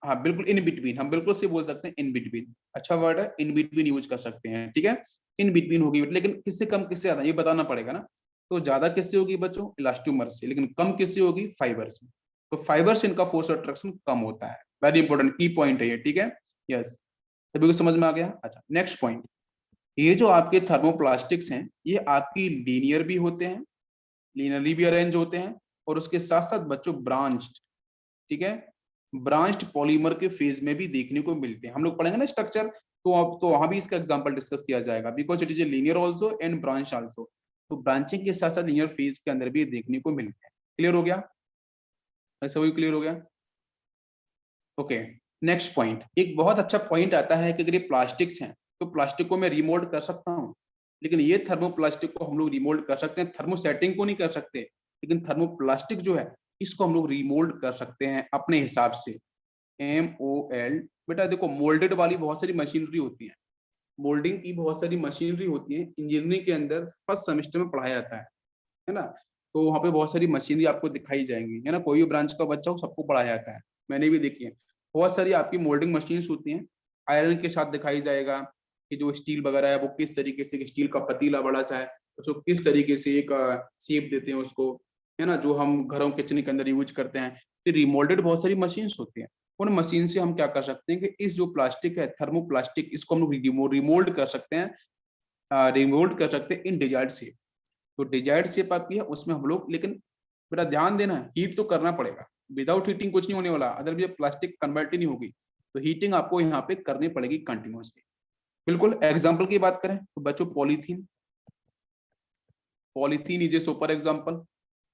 हाँ बिल्कुल इन बिटवीन, हम बिल्कुल से बोल सकते हैं इन बिटवीन, अच्छा वर्ड है, इन बिटवीन यूज कर सकते हैं, ठीक है। इन बिटवीन होगी, लेकिन किससे कम किससे ज्यादा ये बताना पड़ेगा ना। तो ज्यादा किससे होगी बच्चों? इलास्टोमर से, लेकिन कम किससे होगी? फाइबर से। तो फाइबर से इनका फोर्स ऑफ अट्रैक्शन कम होता है। वेरी इंपॉर्टेंट की पॉइंट है ये, ठीक है। यस, सभी को समझ में आ गया? अच्छा नेक्स्ट पॉइंट, ये जो आपके थर्मोप्लास्टिक्स हैं ये आपकी लीनियर भी होते हैं, लीनियरली भी अरेंज होते हैं, और उसके साथ साथ बच्चों ब्रांच्ड, ठीक है, ब्रांच्ड पॉलीमर के फेज में भी देखने को मिलते हैं। हम लोग पढ़ेंगे ना स्ट्रक्चर, तो अब तो वहां भी इसका एग्जांपल डिस्कस किया जाएगा, because it is a linear also and branch also. तो ब्रांचिंग के साथ साथ लीनियर फेज के अंदर भी देखने को मिलते हैं। क्लियर हो गया? ऐसा वही क्लियर हो गया? ओके, नेक्स्ट पॉइंट, एक बहुत अच्छा पॉइंट आता है कि अगर ये प्लास्टिक्स हैं तो प्लास्टिक को मैं रिमोल्ड कर सकता हूँ, लेकिन ये थर्मोप्लास्टिक को हम लोग रिमोल्ड कर सकते हैं, थर्मोसेटिंग को नहीं कर सकते, लेकिन थर्मोप्लास्टिक जो है इसको हम लोग रिमोल्ड कर सकते हैं अपने हिसाब से। MOL, बेटा देखो मोल्डेड वाली बहुत सारी मशीनरी होती है, मोल्डिंग की बहुत सारी मशीनरी होती है, इंजीनियरिंग के अंदर फर्स्ट सेमेस्टर में पढ़ाया जाता है ना। तो वहाँ पे बहुत सारी मशीनरी आपको दिखाई जाएंगी, है ना, कोई भी ब्रांच का बच्चा हो सबको पढ़ाया जाता है, मैंने भी देखी है। बहुत सारी आपकी मोल्डिंग मशीन्स होती हैं, आयरन के साथ दिखाई जाएगा कि जो स्टील वगैरह है वो किस तरीके से, स्टील का पतीला बड़ा सा है उसको किस तरीके से एक शेप देते हैं उसको, है ना, जो हम घरों किचन के अंदर यूज करते हैं। तो रिमोल्डेड बहुत सारी मशीन्स होती हैं, उन मशीन से हम क्या कर सकते हैं कि इस जो प्लास्टिक है थर्मोप्लास्टिक, इसको हम लोग रिमोल्ड कर सकते हैं, रिमोल्ड कर सकते हैं इन डिजायर्ड शेप। तो डिजायर्ड शेप आपकी है उसमें हम लोग, लेकिन बेटा ध्यान देना हीट तो करना पड़ेगा, विदाउट हीटिंग कुछ नहीं होने वाला, अदरवाइज प्लास्टिक कन्वर्ट ही नहीं होगी। तो हीटिंग आपको यहाँ पे करनी पड़ेगी कंटिन्यूसली। बिल्कुल एग्जाम्पल की बात करें तो बच्चों polythene, polythene is a super example,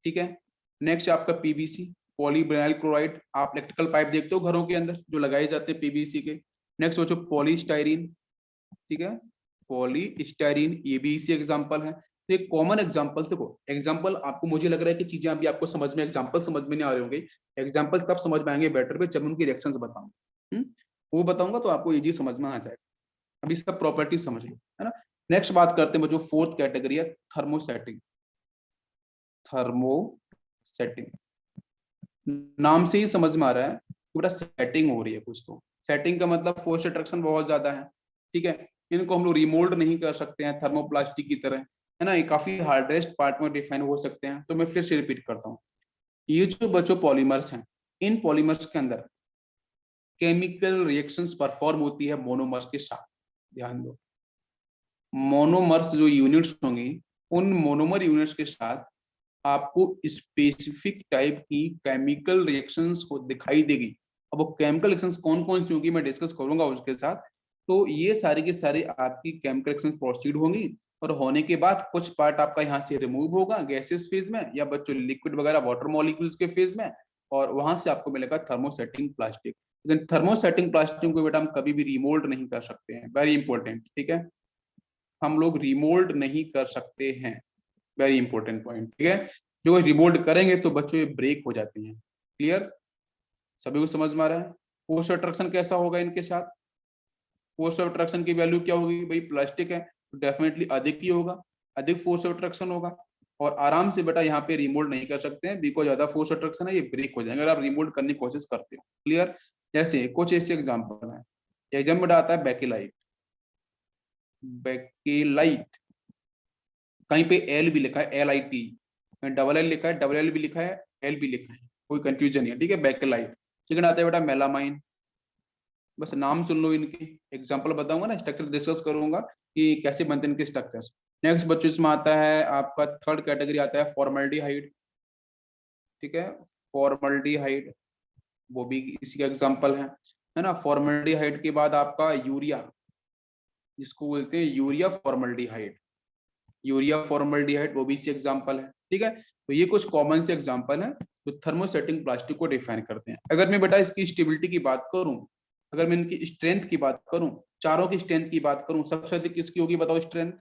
ठीक है। नेक्स्ट आपका पीवीसी, पॉलीविनाइल क्लोराइड, आप इलेक्ट्रिकल पाइप देखते हो घरों के अंदर जो लगाए जाते हैं पीवीसी के। नेक्स्ट सोचो पॉलीस्टाइरीन, ठीक है, पॉलीस्टाइरीन ये भी इसी एग्जांपल है। तो एक कॉमन एग्जांपल देखो, एग्जांपल आपको, मुझे लग रहा है कि चीजें अभी आपको समझ में, एग्जांपल समझ में नहीं आ रहे होंगे, एग्जांपल तब समझ में आएंगे बेटर पे जब उनकी रिएक्शंस बताऊं, वो बताऊंगा तो आपको इजी समझ में आ जाएगा। अभी इसका प्रॉपर्टी समझ लो, है ना। नेक्स्ट बात करते हैं जो फोर्थ कैटेगरी है, थर्मोसेटिंग। थर्मोसेटिंग नाम से ही समझ में आ रहा है कि बेटा सेटिंग हो रही है कुछ, तो सेटिंग का मतलब फोर्स अट्रैक्शन बहुत ज्यादा है, ठीक है। इनको हम लोग रिमोल्ड नहीं कर सकते हैं थर्मोप्लास्टिक की तरह, है ना, ये काफी हार्डेस्ट पार्ट में डिफाइन हो सकते हैं। तो मैं फिर से रिपीट करता हूँ, ये जो बच्चों पॉलीमर्स हैं, इन पॉलीमर्स के अंदर केमिकल रिएक्शंस परफॉर्म होती है मोनोमर्स के साथ। ध्यान दो, मोनोमर्स जो यूनिट्स होंगी, उन मोनोमर यूनिट्स के साथ आपको स्पेसिफिक टाइप की केमिकल रिएक्शंस को दिखाई देगी। अब वो केमिकल रिएक्शंस कौन कौन सी होंगी मैं डिस्कस करूंगा उसके साथ। तो ये सारी की सारी आपकी केमिकल रिएक्शंस प्रोसीड होंगी, और होने के बाद कुछ पार्ट आपका यहाँ से रिमूव होगा गैसेस फेज में, या बच्चों लिक्विड वगैरह वाटर मॉलिक्यूल्स के फेज में, और वहां से आपको मिलेगा थर्मोसेटिंग प्लास्टिक। लेकिन थर्मोसेटिंग प्लास्टिक को बेटा हम कभी भी रिमोल्ड नहीं कर सकते हैं, वेरी इंपॉर्टेंट, ठीक है, हम लोग रिमोल्ड नहीं कर सकते हैं, वेरी इंपॉर्टेंट पॉइंट, ठीक है। जो रिमोल्ड करेंगे तो बच्चों ये ब्रेक हो जाती हैं। क्लियर, सभी को समझ में आ रहा है? फोर्स अट्रैक्शन कैसा होगा इनके साथ? फोर्स ऑफ अट्रैक्शन की वैल्यू क्या होगी भाई? प्लास्टिक है तो डेफिनेटली अधिक ही होगा, अधिक फोर्स ऑफ अट्रैक्शन होगा, और आराम से बेटा यहाँ पे रिमोल्ड नहीं कर सकते हैं, बिकॉज ज्यादा फोर्स अट्रैक्शन है, ये ब्रेक हो जाएंगे अगर आप रिमोल्ड करने की कोशिश करते हो। क्लियर, जैसे कुछ ऐसे एग्जाम्पल है, एग्जाम बेटा आता है बैकेलाइट, बैकेलाइट कहीं पे एल भी लिखा है LIT, डबल एल लिखा है, डबल एल भी लिखा है, एल भी लिखा है, कोई कंफ्यूजन नहीं है, ठीक है। बैकेलाइट, चिकन आता है बेटा मेलामाइन, बस नाम सुन लो इनकी, एग्जांपल बताऊंगा ना, स्ट्रक्चर डिस्कस करूंगा कि कैसे बनते हैं इनके स्ट्रक्चर्स। नेक्स्ट बच्चों इसमें आता है आपका थर्ड कैटेगरी आता है फॉर्मल्डिहाइड, ठीक है, फॉर्मल्डिहाइड वो भी इसी का एग्जांपल है ना। फॉर्मल्डिहाइड के बाद आपका यूरिया, जिसको बोलते हैं यूरिया फॉर्मल्डिहाइड, यूरिया फॉर्मल्डिहाइड वो भी इसी एग्जांपल है, ठीक है। तो ये कुछ कॉमन से एग्जांपल है जो थर्मोसेटिंग प्लास्टिक को डिफाइन करते हैं। अगर मैं बेटा इसकी स्टेबिलिटी की बात करूं अगर मैं इनकी स्ट्रेंथ की बात करूं, चारों की स्ट्रेंथ की बात करूं, सबसे अधिक किसकी होगी बताओ स्ट्रेंथ?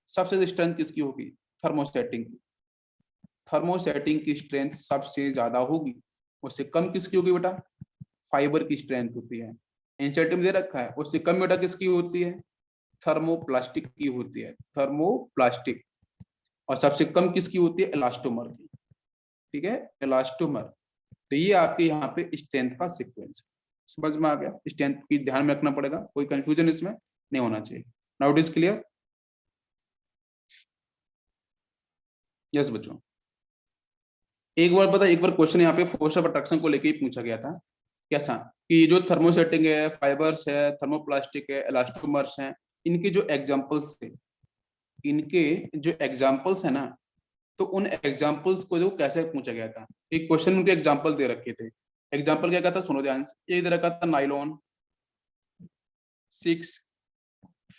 सबसे अधिक स्ट्रेंथ किसकी होगी? थर्मोस्टेटिंग की। थर्मोस्टेटिंग की स्ट्रेंथ सबसे ज्यादा होगी। उससे कम किसकी होगी बेटा? फाइबर की स्ट्रेंथ होती है। एनसीईआरटी में दे रखा है, उससे कम बेटा किसकी होती है? थर्मोप्लास्टिक की होती है, थर्मोप्लास्टिक। और सबसे कम किसकी होती है? इलास्टोमर की। ठीक है, इलास्टोमर। तो ये आपके यहाँ पे स्ट्रेंथ का सीक्वेंस है। समझ में आ गया? स्ट्रेंथ की ध्यान में रखना पड़ेगा, कोई कंफ्यूजन इसमें नहीं होना चाहिए। Now it is clear? Yes बच्चों। एक बार पता, एक बार क्वेश्चन यहाँ पे फोर्स ऑफ अट्रैक्शन को लेके ही पूछा गया था। कैसा? कि जो थर्मोसेटिंग है, फाइबर्स है, थर्मोप्लास्टिक है, इलास्टोमर्स हैं, इनके जो एग्जांपल्स थे, इनके जो एग्जांपल्स है ना, तो उन एग्जांपल्स को जो कैसे पूछा गया था, एक क्वेश्चन उनके एग्जांपल दे रखे थे। एग्जांपल क्या कहता, सुनो ध्यान से। एक दे रखा था नाइलॉन 6,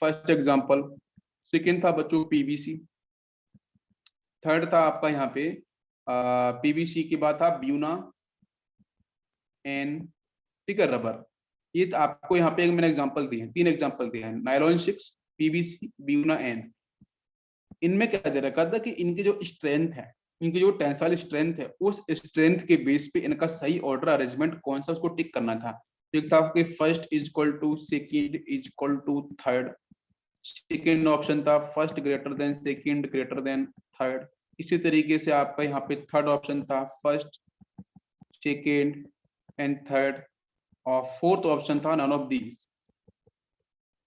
फर्स्ट एग्जांपल। सेकंड था बच्चों पीवीसी। थर्ड था आपका यहाँ पे पीवीसी के बाद था ब्यूना एन। ठीक है, रबर। ये तो आपको यहाँ पे एक मैंने एग्जांपल दिए हैं, 3 एग्जांपल दिए हैं, नाइलॉन 6, पीवीसी, ब्यूना एन। इनमें क्या दे रखा था कि इनकी जो स्ट्रेंथ है, इनकी जो टेंसाइल स्ट्रेंथ है, उस स्ट्रेंथ के बेस पे इनका सही ऑर्डर अरेंजमेंट कौन सा उसको टिक करना था। एक था कि first is equal to second is equal to third. Second option था first greater than second greater than third. इसी तरीके से आपका यहाँ पे थर्ड ऑप्शन था फर्स्ट सेकंड एंड थर्ड। और फोर्थ ऑप्शन था none of these.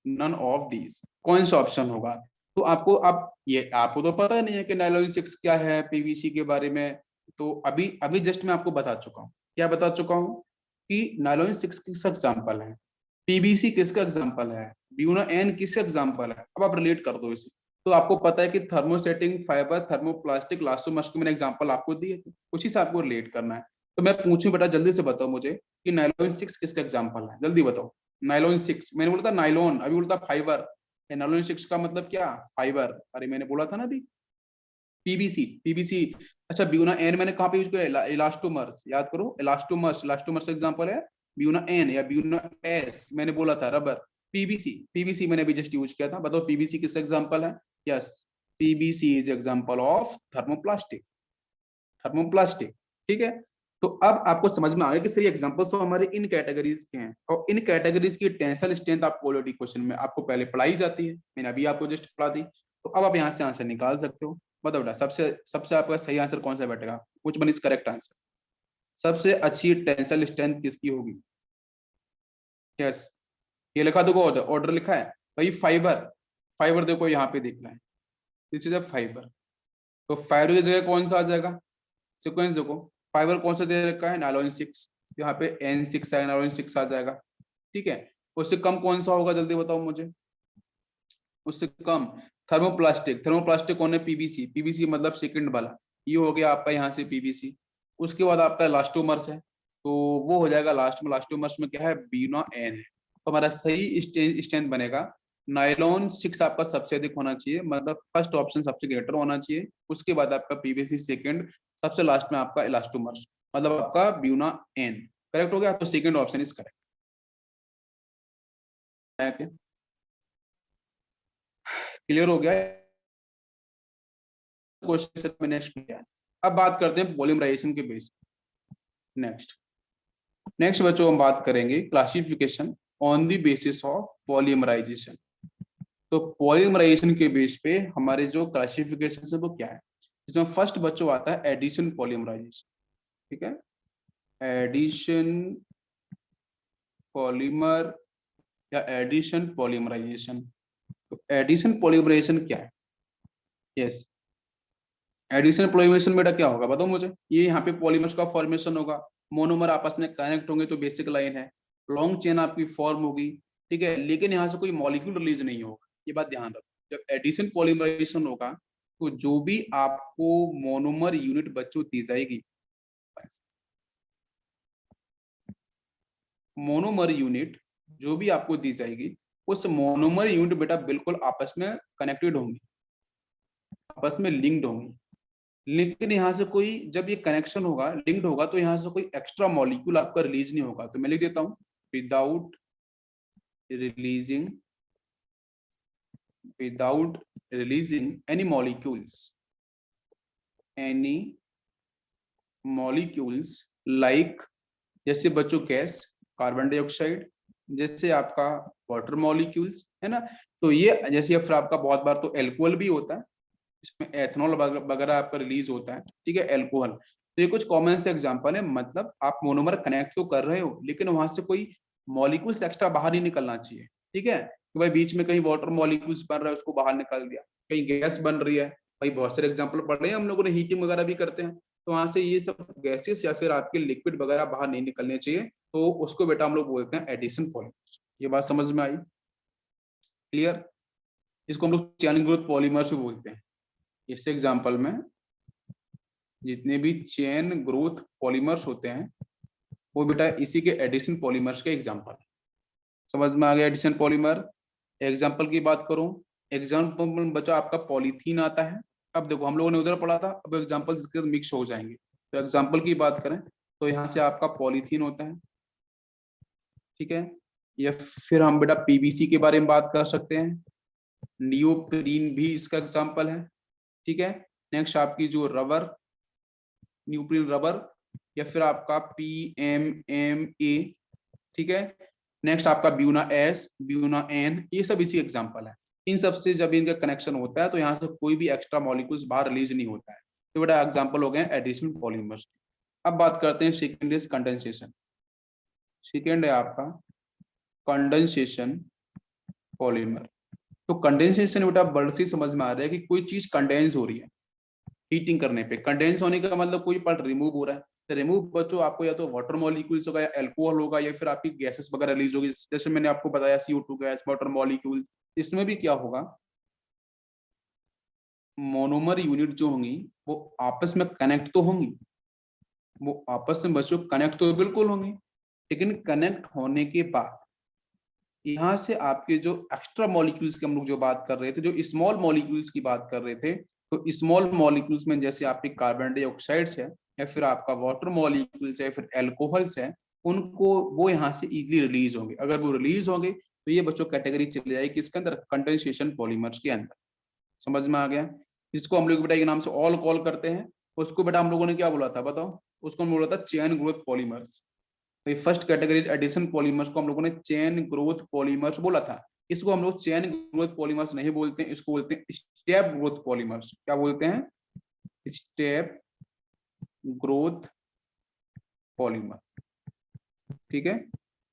None of these कौन सा ऑप्शन होगा? तो आपको अब ये आपको तो पता नहीं है कि नायलॉन 6 क्या है, पीवीसी के बारे में। तो अभी अभी जस्ट मैं आपको बता चुका हूँ। क्या बता चुका हूँ? कि नायलॉन 6 किस एग्जांपल है, पीवीसी किसका एग्जांपल है, ब्यूनो एन किस एग्जांपल है। अब आप रिलेट कर दो इसे। तो आपको पता है कि थर्मोसेटिंग फाइबर, थर्मोप्लास्टिक, इलास्टोमर्स के मैंने एग्जांपल आपको दिए थे, उसी से आपको रिलेट करना है। तो मैं पूछूं बेटा, जल्दी से बताओ मुझे कि नायलॉन 6 किसका एग्जांपल है, जल्दी बताओ। नाइलॉन 6, मैंने बोला था नाइलॉन, अभी बोलता फाइबर। नाइलॉन 6 का मतलब क्या? फाइबर। अरे मैंने बोला था ना अभी। PVC, PVC. अच्छा, ब्यूना एन मैंने कहाँ पे यूज किया? इलास्टोमर्स, याद करो, इलास्टोमर्स, इलास्टोमर्स एग्जांपल है। ब्यूना एन या ब्यूना एस मैंने बोला था रबर। पीबीसी, पीबीसी मैंने अभी जस्ट यूज किया था। बताओ पीबीसी किस एग्जांपल है? Yes, PVC is example of thermoplastic. Thermoplastic. ठीक है। तो अब आपको समझ में आ गया कि सही एग्जांपल्स तो हमारे इन कैटेगरीज के हैं, और इन कैटेगरीज की टेंसल स्ट्रेंथ आपको ऑलरेडी क्वेश्चन में आपको पहले पढ़ाई जाती है, मैंने अभी आपको जस्ट पढ़ा दी। तो अब आप यहाँ से आंसर निकाल सकते हो। बताओ बेटा, सबसे सबसे आपका सही आंसर कौन सा बैठेगा? Which one is correct answer? सबसे अच्छी टेंसल स्ट्रेंथ किसकी होगी? यस, ये लिखा देखो, ऑर्डर ऑर्डर लिखा है भाई। फाइबर, फाइबर देखो यहाँ पे देखना है, दिस इज अ फाइबर। तो फाइबर की जगह कौन सा आ जाएगा? सीक्वेंस देखो, फाइबर कौन सा दे रखा है? नायलॉन 6। यहाँ पे N6 है, नायलॉन 6 आ जाएगा। ठीक है। उससे कम कौन सा होगा, जल्दी बताओ मुझे। उससे कम थर्मोप्लास्टिक। थर्मोप्लास्टिक कौन है? पीवीसी। पीवीसी मतलब सेकंड वाला, ये हो गया आपका यहाँ से पीवीसी। उसके बाद आपका इलास्टोमर्स है, तो वो हो जाएगा लास्ट में। इलास्टोमर्स में क्या है? बीना एन है। तो हमारा सही स्ट्रेंथ बनेगा नाइलॉन 6, आपका सबसे अधिक होना चाहिए, मतलब फर्स्ट ऑप्शन सबसे ग्रेटर होना चाहिए। उसके बाद आपका पीवीसी सेकंड, सबसे लास्ट में आपका इलास्टोमर्स, मतलब आपका ब्यूना एन। करेक्ट हो गया, तो second option is correct. Clear हो गया क्वेश्चन में? नेक्स्ट किया। अब बात करते हैं पॉलीमराइजेशन के बेस। नेक्स्ट, नेक्स्ट बच्चों हम बात करेंगे classification on the basis of polymerization. तो पॉलीमराइजेशन के बेस पे हमारे जो क्लासिफिकेशन है वो क्या है? इसमें फर्स्ट बच्चों आता है एडिशन पॉलीमराइजेशन। ठीक है, एडिशन पॉलीमर या एडिशन पॉलीमराइजेशन। तो एडिशन पॉलीमराइजेशन क्या है? यस, एडिशन पॉलीमराइजेशन बेटा क्या होगा बताओ मुझे। ये यहाँ पे पॉलीमर्स का फॉर्मेशन होगा, मोनोमर आपस में कनेक्ट होंगे तो बेसिक लाइन है, लॉन्ग चेन आपकी फॉर्म होगी। ठीक है, लेकिन यहाँ से कोई मॉलिक्यूल रिलीज नहीं होगा, ये बात ध्यान रखो। जब एडिशन पॉलीमराइजेशन होगा तो जो भी आपको मोनोमर यूनिट बच्चों दी जाएगी, मोनोमर यूनिट जो भी आपको दी जाएगी, उस मोनोमर यूनिट बेटा बिल्कुल आपस में कनेक्टेड होंगी, आपस में लिंक्ड होंगी। लेकिन यहाँ से कोई, जब ये कनेक्शन होगा, लिंक्ड होगा, तो यहाँ से कोई एक्स्ट्रा मॉलिक्यूल आपका रिलीज नहीं होगा। तो मैं लिख देता हूँ, without releasing without releasing any molecules like, जैसे बच्चों गैस, कार्बन डाइऑक्साइड, जैसे आपका वाटर मॉलिक्यूल्स, है ना। तो ये जैसे फिर आपका बहुत बार तो एल्कोहल भी होता है, इसमें एथनॉल वगैरह आपका रिलीज होता है, ठीक है, एल्कोहल। तो ये कुछ कॉमन से एग्जांपल है, मतलब आप मोनोमर कनेक्ट तो कर रहे हो लेकिन वहां से कोई मॉलिक्यूल्स एक्स्ट्रा बाहर नहीं निकलना चाहिए, ठीक है। तो भाई बीच में कहीं वाटर मॉलिक्यूल्स बन रहा है उसको बाहर निकाल दिया, कहीं गैस बन रही है, भाई बहुत सारे एग्जाम्पल पढ़ रहे हैं हम लोगों ने, हीटिंग वगैरह भी करते हैं, तो वहां से ये सब गैसेस या फिर आपके लिक्विड वगैरह बाहर नहीं निकलने चाहिए, तो उसको बेटा हम लोग बोलते हैं एडिशन पॉलीमर्स। ये बात समझ में आई? क्लियर? इसको हम लोग चैन ग्रोथ पॉलीमर्स भी बोलते हैं। इस एग्जाम्पल में जितने भी चेन ग्रोथ पॉलीमर्स होते हैं वो बेटा इसी के एडिशन पॉलीमर्स के एग्जाम्पल। समझ में आ गया एडिशन पॉलीमर? एग्जाम्पल की बात करूं, एग्जाम्पल बच्चा आपका पॉलीथीन आता है। अब देखो हम लोगों ने उधर पढ़ा था, अब एग्जाम्पल मिक्स हो जाएंगे। तो एग्जाम्पल की बात करें तो यहाँ से आपका पॉलीथीन होता है, ठीक है। या फिर हम बेटा पीवीसी के बारे में बात कर सकते हैं, नियोप्रीन भी इसका एग्जाम्पल है, ठीक है। नेक्स्ट आपकी जो रबर, न्यूप्रीन रबर, या फिर आपका PMMA, ठीक है। नेक्स्ट आपका ब्यूना एस, ब्यूना एन, ये सब इसी एग्जांपल है। इन सब से जब इनका कनेक्शन होता है तो यहाँ से कोई भी एक्स्ट्रा मॉलिक्यूल्स बाहर रिलीज नहीं होता है। तो बेटा एग्जांपल हो गए एडिशनल पॉलीमर्स। अब बात करते हैं सेकेंड इज कंडेंसेशन। सेकेंड है आपका कंडेंसेशन पॉलीमर। तो कंडेंसेशन बेटा वर्ड से समझ में आ रहा है कि कोई चीज कंडेंस हो रही है हीटिंग करने पे। कंडेंस होने का मतलब कोई पार्ट रिमूव हो रहा है। तो रिमूव बच्चों आपको या तो वाटर मॉलिक्यूल्स होगा या अल्कोहल होगा या फिर आपकी गैसेस वगैरह रिलीज होगी, जैसे मैंने आपको बताया CO2 गैस, वाटर मॉलिक्यूल। इसमें भी क्या होगा, मोनोमर यूनिट जो होंगी वो आपस में कनेक्ट तो होंगी, वो आपस में बच्चों कनेक्ट तो बिल्कुल होंगी, लेकिन कनेक्ट होने के बाद यहाँ से आपके जो एक्स्ट्रा मॉलिक्यूल्स की हम लोग जो बात कर रहे थे, जो स्मॉल मॉलिक्यूल्स की बात कर रहे थे, तो स्मॉल मॉलिक्यूल्स में जैसे आपके कार्बन डाइऑक्साइड्स है या फिर आपका वाटर मॉलिक्यूल्स है, फिर एल्कोहल्स है, उनको वो यहाँ से इजीली रिलीज होंगे। अगर वो रिलीज होंगे तो ये बच्चों कैटेगरी चली जाएगी किसके अंदर, कंडेंसेशन पॉलीमर्स के अंदर। समझ में आ गया? जिसको हम लोग बेटा के नाम से ऑल कॉल करते हैं, उसको बेटा हम लोगों ने क्या बोला था बताओ? उसको हम बोला था चेन ग्रोथ पॉलीमर्स। तो फर्स्ट कैटेगरी एडिशन पॉलीमर्स को हम लोगों ने चेन ग्रोथ पॉलीमर्स बोला था। इसको हम लोग चेन ग्रोथ पॉलीमर्स नहीं बोलते हैं, इसको बोलते हैं स्टेप ग्रोथ पॉलीमर्स। क्या बोलते हैं? स्टेप ग्रोथ पॉलीमर, ठीक है।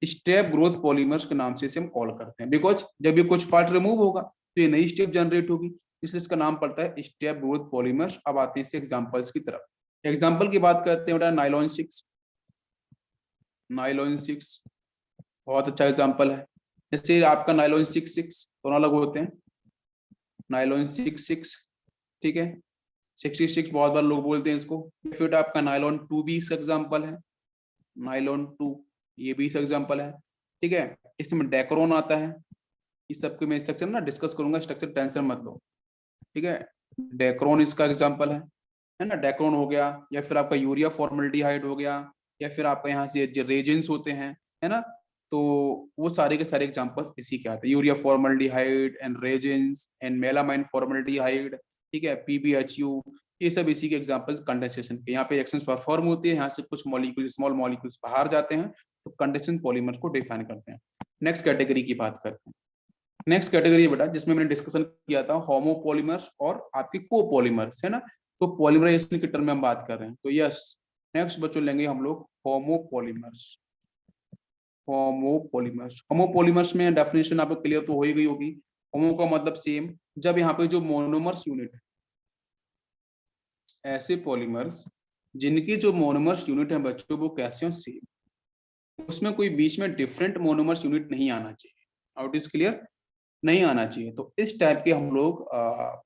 स्टेप ग्रोथ पॉलीमर्स के नाम से इसे हम कॉल करते हैं, बिकॉज जब ये कुछ पार्ट रिमूव होगा तो ये नई स्टेप जनरेट होगी, इसलिए इसका नाम पड़ता है स्टेप ग्रोथ पॉलीमर्स। अब आते हैं इसे एग्जांपल्स की तरफ। एग्जांपल की बात करते हैं बेटा नाइलॉन 6। नाइलॉन 6 बहुत अच्छा एग्जांपल है। जैसे आपका नाइलॉन 66 दोनों अलग होते हैं, नाइलॉन 66, ठीक है। 66 बहुत बार लोग बोलते हैं इसको। फिर आपका नाइलॉन 2 भी इसका एग्जांपल है, नाइलॉन 2 ये भी इसका एग्जांपल है, ठीक है। इसमें डेक्रोन आता है, इस सबके मैं स्ट्रक्चर ना डिस्कस करूंगा, स्ट्रक्चर टेंशन मत लो, ठीक है। डेक्रोन इसका एग्जांपल है ना, डेक्रोन हो गया, या फिर आपका यूरिया फॉर्मल्डिहाइड हो गया, या फिर आपका यहाँ से रेजेंस होते हैं, है ना। तो वो सारे के सारे एग्जांपल्स इसी के आते हैं, urea formaldehyde and resins and melamine formaldehyde, ठीक है, PbHU, ये सब इसी के एग्जांपल्स कंडेंसेशन के। यहाँ पे रिएक्शंस परफॉर्म होती है, यहाँ से कुछ मॉलिक्यूल स्मॉल मॉलिक्यूल्स बाहर जाते हैं, तो कंडेंसेशन पॉलीमर को डिफाइन करते हैं। नेक्स्ट कैटेगरी की बात करते हैं। नेक्स्ट कैटेगरी बेटा जिसमें मैंने डिस्कशन किया था होमोपॉलीमर्स और आपके कोपॉलीमर्स, है ना। तो पॉलीमराइजेशन के टर्म में हम बात कर रहे हैं, तो यस नेक्स्ट बच्चों लेंगे हम लोग होमोपॉलीमर्स। होमोपॉलीमर्स, होमोपॉलीमर्स में डेफिनेशन आपको क्लियर तो हो ही गई होगी। होमो का मतलब सेम, जब यहाँ पे जो मोनोमर्स यूनिट है, ऐसे पॉलीमर्स जिनकी जो मोनोमर्स यूनिट है बच्चों वो कैसे हो, सेम, उसमें कोई बीच में डिफरेंट मोनोमर्स यूनिट नहीं आना चाहिए। Out is clear? नहीं आना चाहिए। तो इस टाइप के हम लोग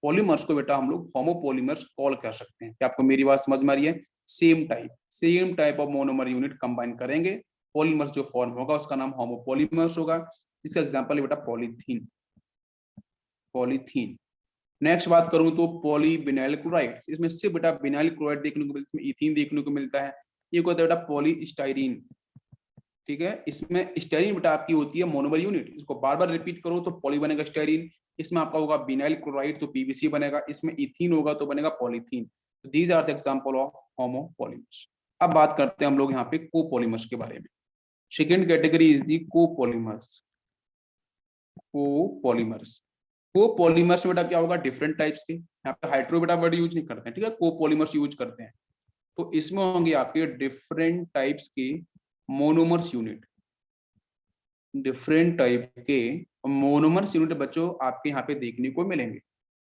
पॉलीमर्स को बेटा हम लोग होमोपॉलीमर्स कॉल कर सकते हैं। क्या आपको मेरी बात समझ में आ रही है? Same type of monomer unit combine करेंगे, पॉलीमर्स जो फॉर्म होगा उसका नाम होमोपॉलीमर्स होगा। इसका एग्जांपल है बेटा पॉलीथीन। पॉलीथीन। नेक्स्ट बात करूं तो पॉलीविनाइल क्लोराइड, इसमें सिर्फ बेटा विनाइल क्लोराइड देखने को मिलता है, इसमें इथीन देखने को मिलता है। ये होता है बेटा पॉलीस्टाइरीन, ठीक है। इसमें स्टेरीन बेटा आपकी होती है मोनोमर यूनिट, इसको बार बार रिपीट करो तो पॉली बनेगा स्टेरीन। इसमें आपका होगा बिनाइल क्लोराइड तो पीवीसी बनेगा, इसमें इथीन होगा तो बनेगा polythene. These are the example of homopolymers. अब बात करते हैं हम लोग यहाँ पे कोपॉलीमर्स के बारे में। Second category is the copolymers. Copolymers, copolymers बेटा क्या होगा, डिफरेंट टाइप्स के। यहाँ पे हाइड्रो बेटा वर्ड यूज नहीं करते हैं, ठीक है, कोपॉलीमर्स यूज करते हैं। तो इसमें होंगे आपके डिफरेंट टाइप्स के मोनोमर्स यूनिट। डिफरेंट टाइप के मोनोमर्स यूनिट बच्चों आपके यहाँ पे देखने को मिलेंगे,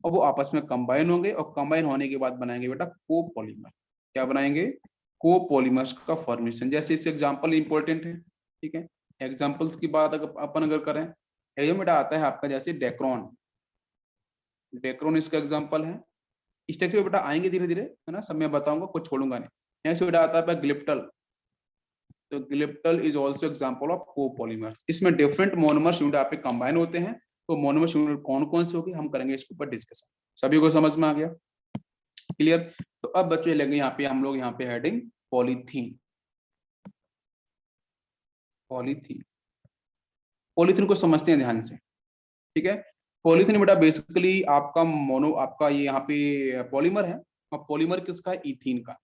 और वो आपस में कंबाइन होंगे, और कंबाइन होने के बाद बनाएंगे बेटा कोपॉलीमर। क्या बनाएंगे, कोपॉलीमर्स का फॉर्मेशन। जैसे इस एग्जांपल इंपॉर्टेंट है, ठीक है। एग्जांपल्स की बात अगर अपन करें, ये बेटा आता है आपका जैसे डेक्रोन। डेक्रोन इसका एग्जांपल है। इस टाइप से बेटा आएंगे धीरे धीरे, है ना, सब मैं बताऊंगा, कुछ छोड़ूंगा नहीं। यहाँ से बेटा आता है ग्लिप्टल। तो glyptal is also example of copolymers. इसमें डिफरेंट मोनोमर्स यूनिट आप कंबाइन होते हैं। तो मोनोमर्स यूनिट कौन कौन से होंगे हम करेंगे इसके ऊपर डिस्कशन। सभी को समझ में आ गया, क्लियर। तो अब बच्चों लेंगे यहाँ पे हम लोग यहाँ पे हेडिंग पॉलीथीन। पॉलीथीन, पॉलीथीन को समझते हैं ध्यान से, ठीक है। पॉलीथीन बेटा बेसिकली आपका मोनो, आपका ये यहाँ पे पॉलीमर है, और पॉलीमर किसका है, इथीन का।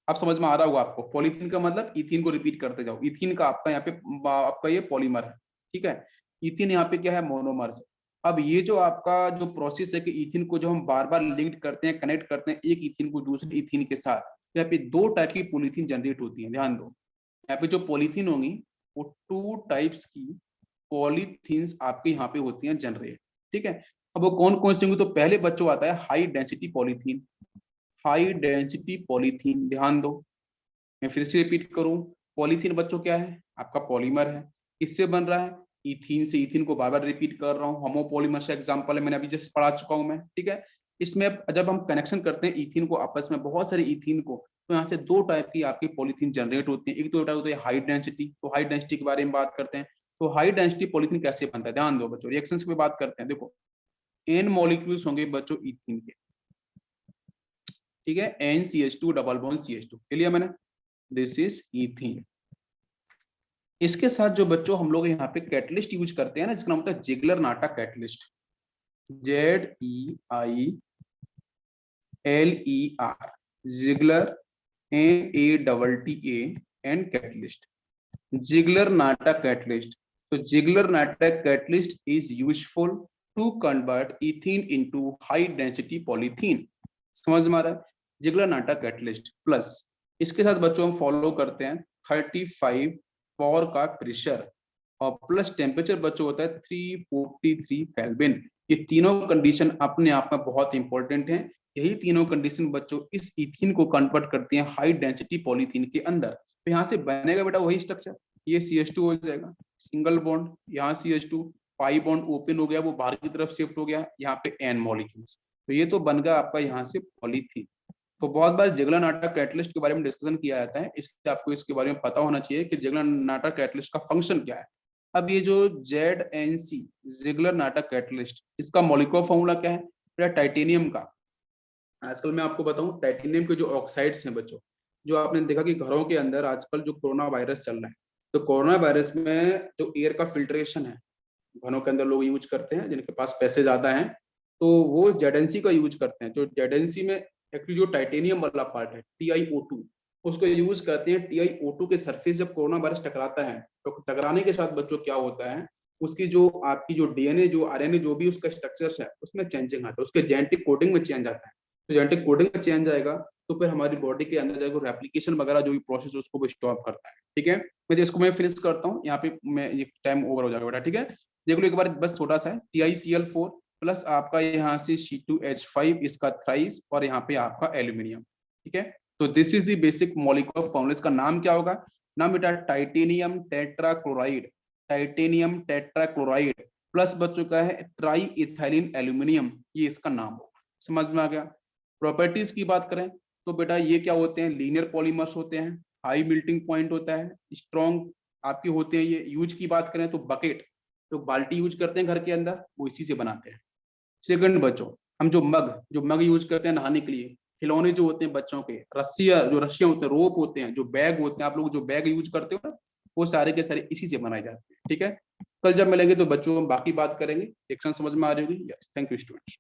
अब समझ में आ रहा होगा आपको, पॉलीथीन का मतलब इथीन को रिपीट करते जाओ। इथीन का आपका यहाँ पे आपका ये पॉलीमर है, ठीक है। इथीन यहाँ पे क्या है, मोनोमर्स। अब ये जो आपका जो प्रोसेस है कि इथीन को जो हम बार बार लिंक्ड करते हैं, कनेक्ट करते हैं एक इथीन को दूसरे इथीन के साथ, यहाँ पे दो टाइप की पॉलीथीन जनरेट होती है, ध्यान दो। यहाँ पे जो पॉलीथीन होंगी वो टू टाइप्स की पॉलीथीन्स आपके यहाँ पे होती हैं जनरेट, ठीक है। अब वो कौन कौन सी होंगी, तो पहले बच्चों आता है high density polythene. High density polythene, ध्यान दो, मैं फिर से रिपीट करूं, पॉलीथीन बच्चों क्या है, आपका पॉलीमर है। किससे बन रहा है, इथीन से। इथीन को बार बार रिपीट कर रहा हूँ, होमोपॉलीमर से एग्जांपल है, मैंने अभी जस्ट पढ़ा चुका हूं मैं, ठीक है। इसमें जब हम कनेक्शन करते हैं इथीन को आपस में, बहुत सारे इथीन को, तो यहाँ से दो टाइप की आपकी पॉलीथीन जनरेट होती है। एक तो होता है हाई डेंसिटी, तो हाई डेंसिटी के बारे में बात करते हैं। तो हाई डेंसिटी पॉलीथीन कैसे बनता है, ध्यान दो बच्चों, रिएक्शंस पे बात करते हैं। देखो एन मॉलिक्यूल्स होंगे बच्चों इथीन के, ठीक है, NCH2 डबल बॉन्ड CH2 के लिए मैंने, दिस इज इथीन। इसके साथ जो बच्चों हम लोग यहाँ पे कैटलिस्ट यूज करते हैं ना, जिसका नाम होता है Ziegler Natta catalyst. ZEILER, Ziegler, NATTA and catalyst, Ziegler Natta catalyst. तो Ziegler Natta catalyst is useful to convert ethene into high density polythene. समझ में आ रहा है, जिगलर नाटा कैटलिस्ट। प्लस इसके साथ बच्चों हम फॉलो करते हैं 35 पॉर का प्रेशर, और प्लस टेम्परेचर बच्चों होता है 343 केल्विन। ये तीनों कंडीशन अपने आप में बहुत इंपॉर्टेंट हैं। यही तीनों कंडीशन बच्चों इस इथीन को कन्वर्ट करती हैं हाई डेंसिटी पॉलीथीन के अंदर। तो यहाँ से बनेगा बेटा वही स्ट्रक्चर, ये CH2 हो जाएगा, सिंगल बॉन्ड, यहाँ CH2, पाई बॉन्ड ओपन हो गया, वो बाहर की तरफ शिफ्ट हो गया, यहाँ पे N मॉलिक्यूल्स। तो ये तो बन गया आपका यहाँ से पॉलीथीन। तो बहुत बार जिगलर नाटा कैटलिस्ट के बारे में डिस्कशन किया जाता है, इसलिए आपको इसके बारे में पता होना चाहिए कि जिगलर नाटा कैटलिस्ट का फंक्शन क्या है। अब ये जो ZNC, जिगलर नाटा कैटलिस्ट, इसका मॉलिक्यूलर फॉर्मूला क्या है, टाइटेनियम का। आजकल मैं आपको बताऊं, टाइटेनियम के जो ऑक्साइड्स हैं बच्चों, जो आपने देखा कि घरों के अंदर आजकल जो कोरोना वायरस चल रहा है, तो कोरोना वायरस में जो एयर का फिल्ट्रेशन है, घरों के अंदर लोग यूज करते हैं जिनके पास पैसे ज्यादा हैं, तो वो ZNC का यूज करते हैं। जो ZNC में एक्चुअली जो टाइटेनियम वाला पार्ट है, TiO2, उसको यूज करते हैं। TiO2 के सरफेस जब कोरोना वायरस टकराता है, तो टकराने के साथ बच्चों क्या होता है, उसकी जो आपकी जो DNA, जो RNA, जो भी उसका स्ट्रक्चर है, उसमें चेंजिंग आता है, उसके जेनेटिक कोडिंग में चेंज आता है। तो जेनेटिक कोडिंग में चेंज आएगा, तो फिर हमारी बॉडी के अंदर जाएगा रेप्लिकेशन वगैरह जो भी प्रोसेस उसको भी स्टॉप करता है, ठीक है। वैसे इसको मैं फिनिश करता हूँ यहाँ पे, मैं ये टाइम ओवर हो जाएगा बेटा, ठीक है। देख लो एक बार बस छोटा सा है, TiCl4 प्लस आपका यहाँ से C2H5, इसका थ्राइस, और यहाँ पे आपका एल्यूमिनियम, ठीक है। तो this is the basic molecular formula. इसका नाम क्या होगा, नाम बेटा titanium tetrachloride. Titanium tetrachloride plus बच्चों का है ट्राई इथाइलिन एल्यूमिनियम, ये इसका नाम होगा। समझ में आ गया। प्रॉपर्टीज की बात करें तो बेटा ये क्या होते हैं, लीनियर पॉलीमर्स होते हैं, हाई मेल्टिंग पॉइंट होता है, स्ट्रॉन्ग आपके होते हैं ये। यूज की बात करें तो बकेट, तो बाल्टी यूज करते हैं घर के अंदर, वो इसी से बनाते हैं। सेकंड बच्चों, हम जो मग यूज करते हैं नहाने के लिए, खिलौने जो होते हैं बच्चों के, रस्सियां जो रस्सियां होते हैं, रोप होते हैं, जो बैग होते हैं, आप लोग जो बैग यूज करते हो ना, वो सारे के सारे इसी से बनाए जाते हैं। ठीक है, कल जब मिलेंगे तो बच्चों हम बाकी बात करेंगे। सेक्शन समझ में आ रही होगी? Yes, thank you students.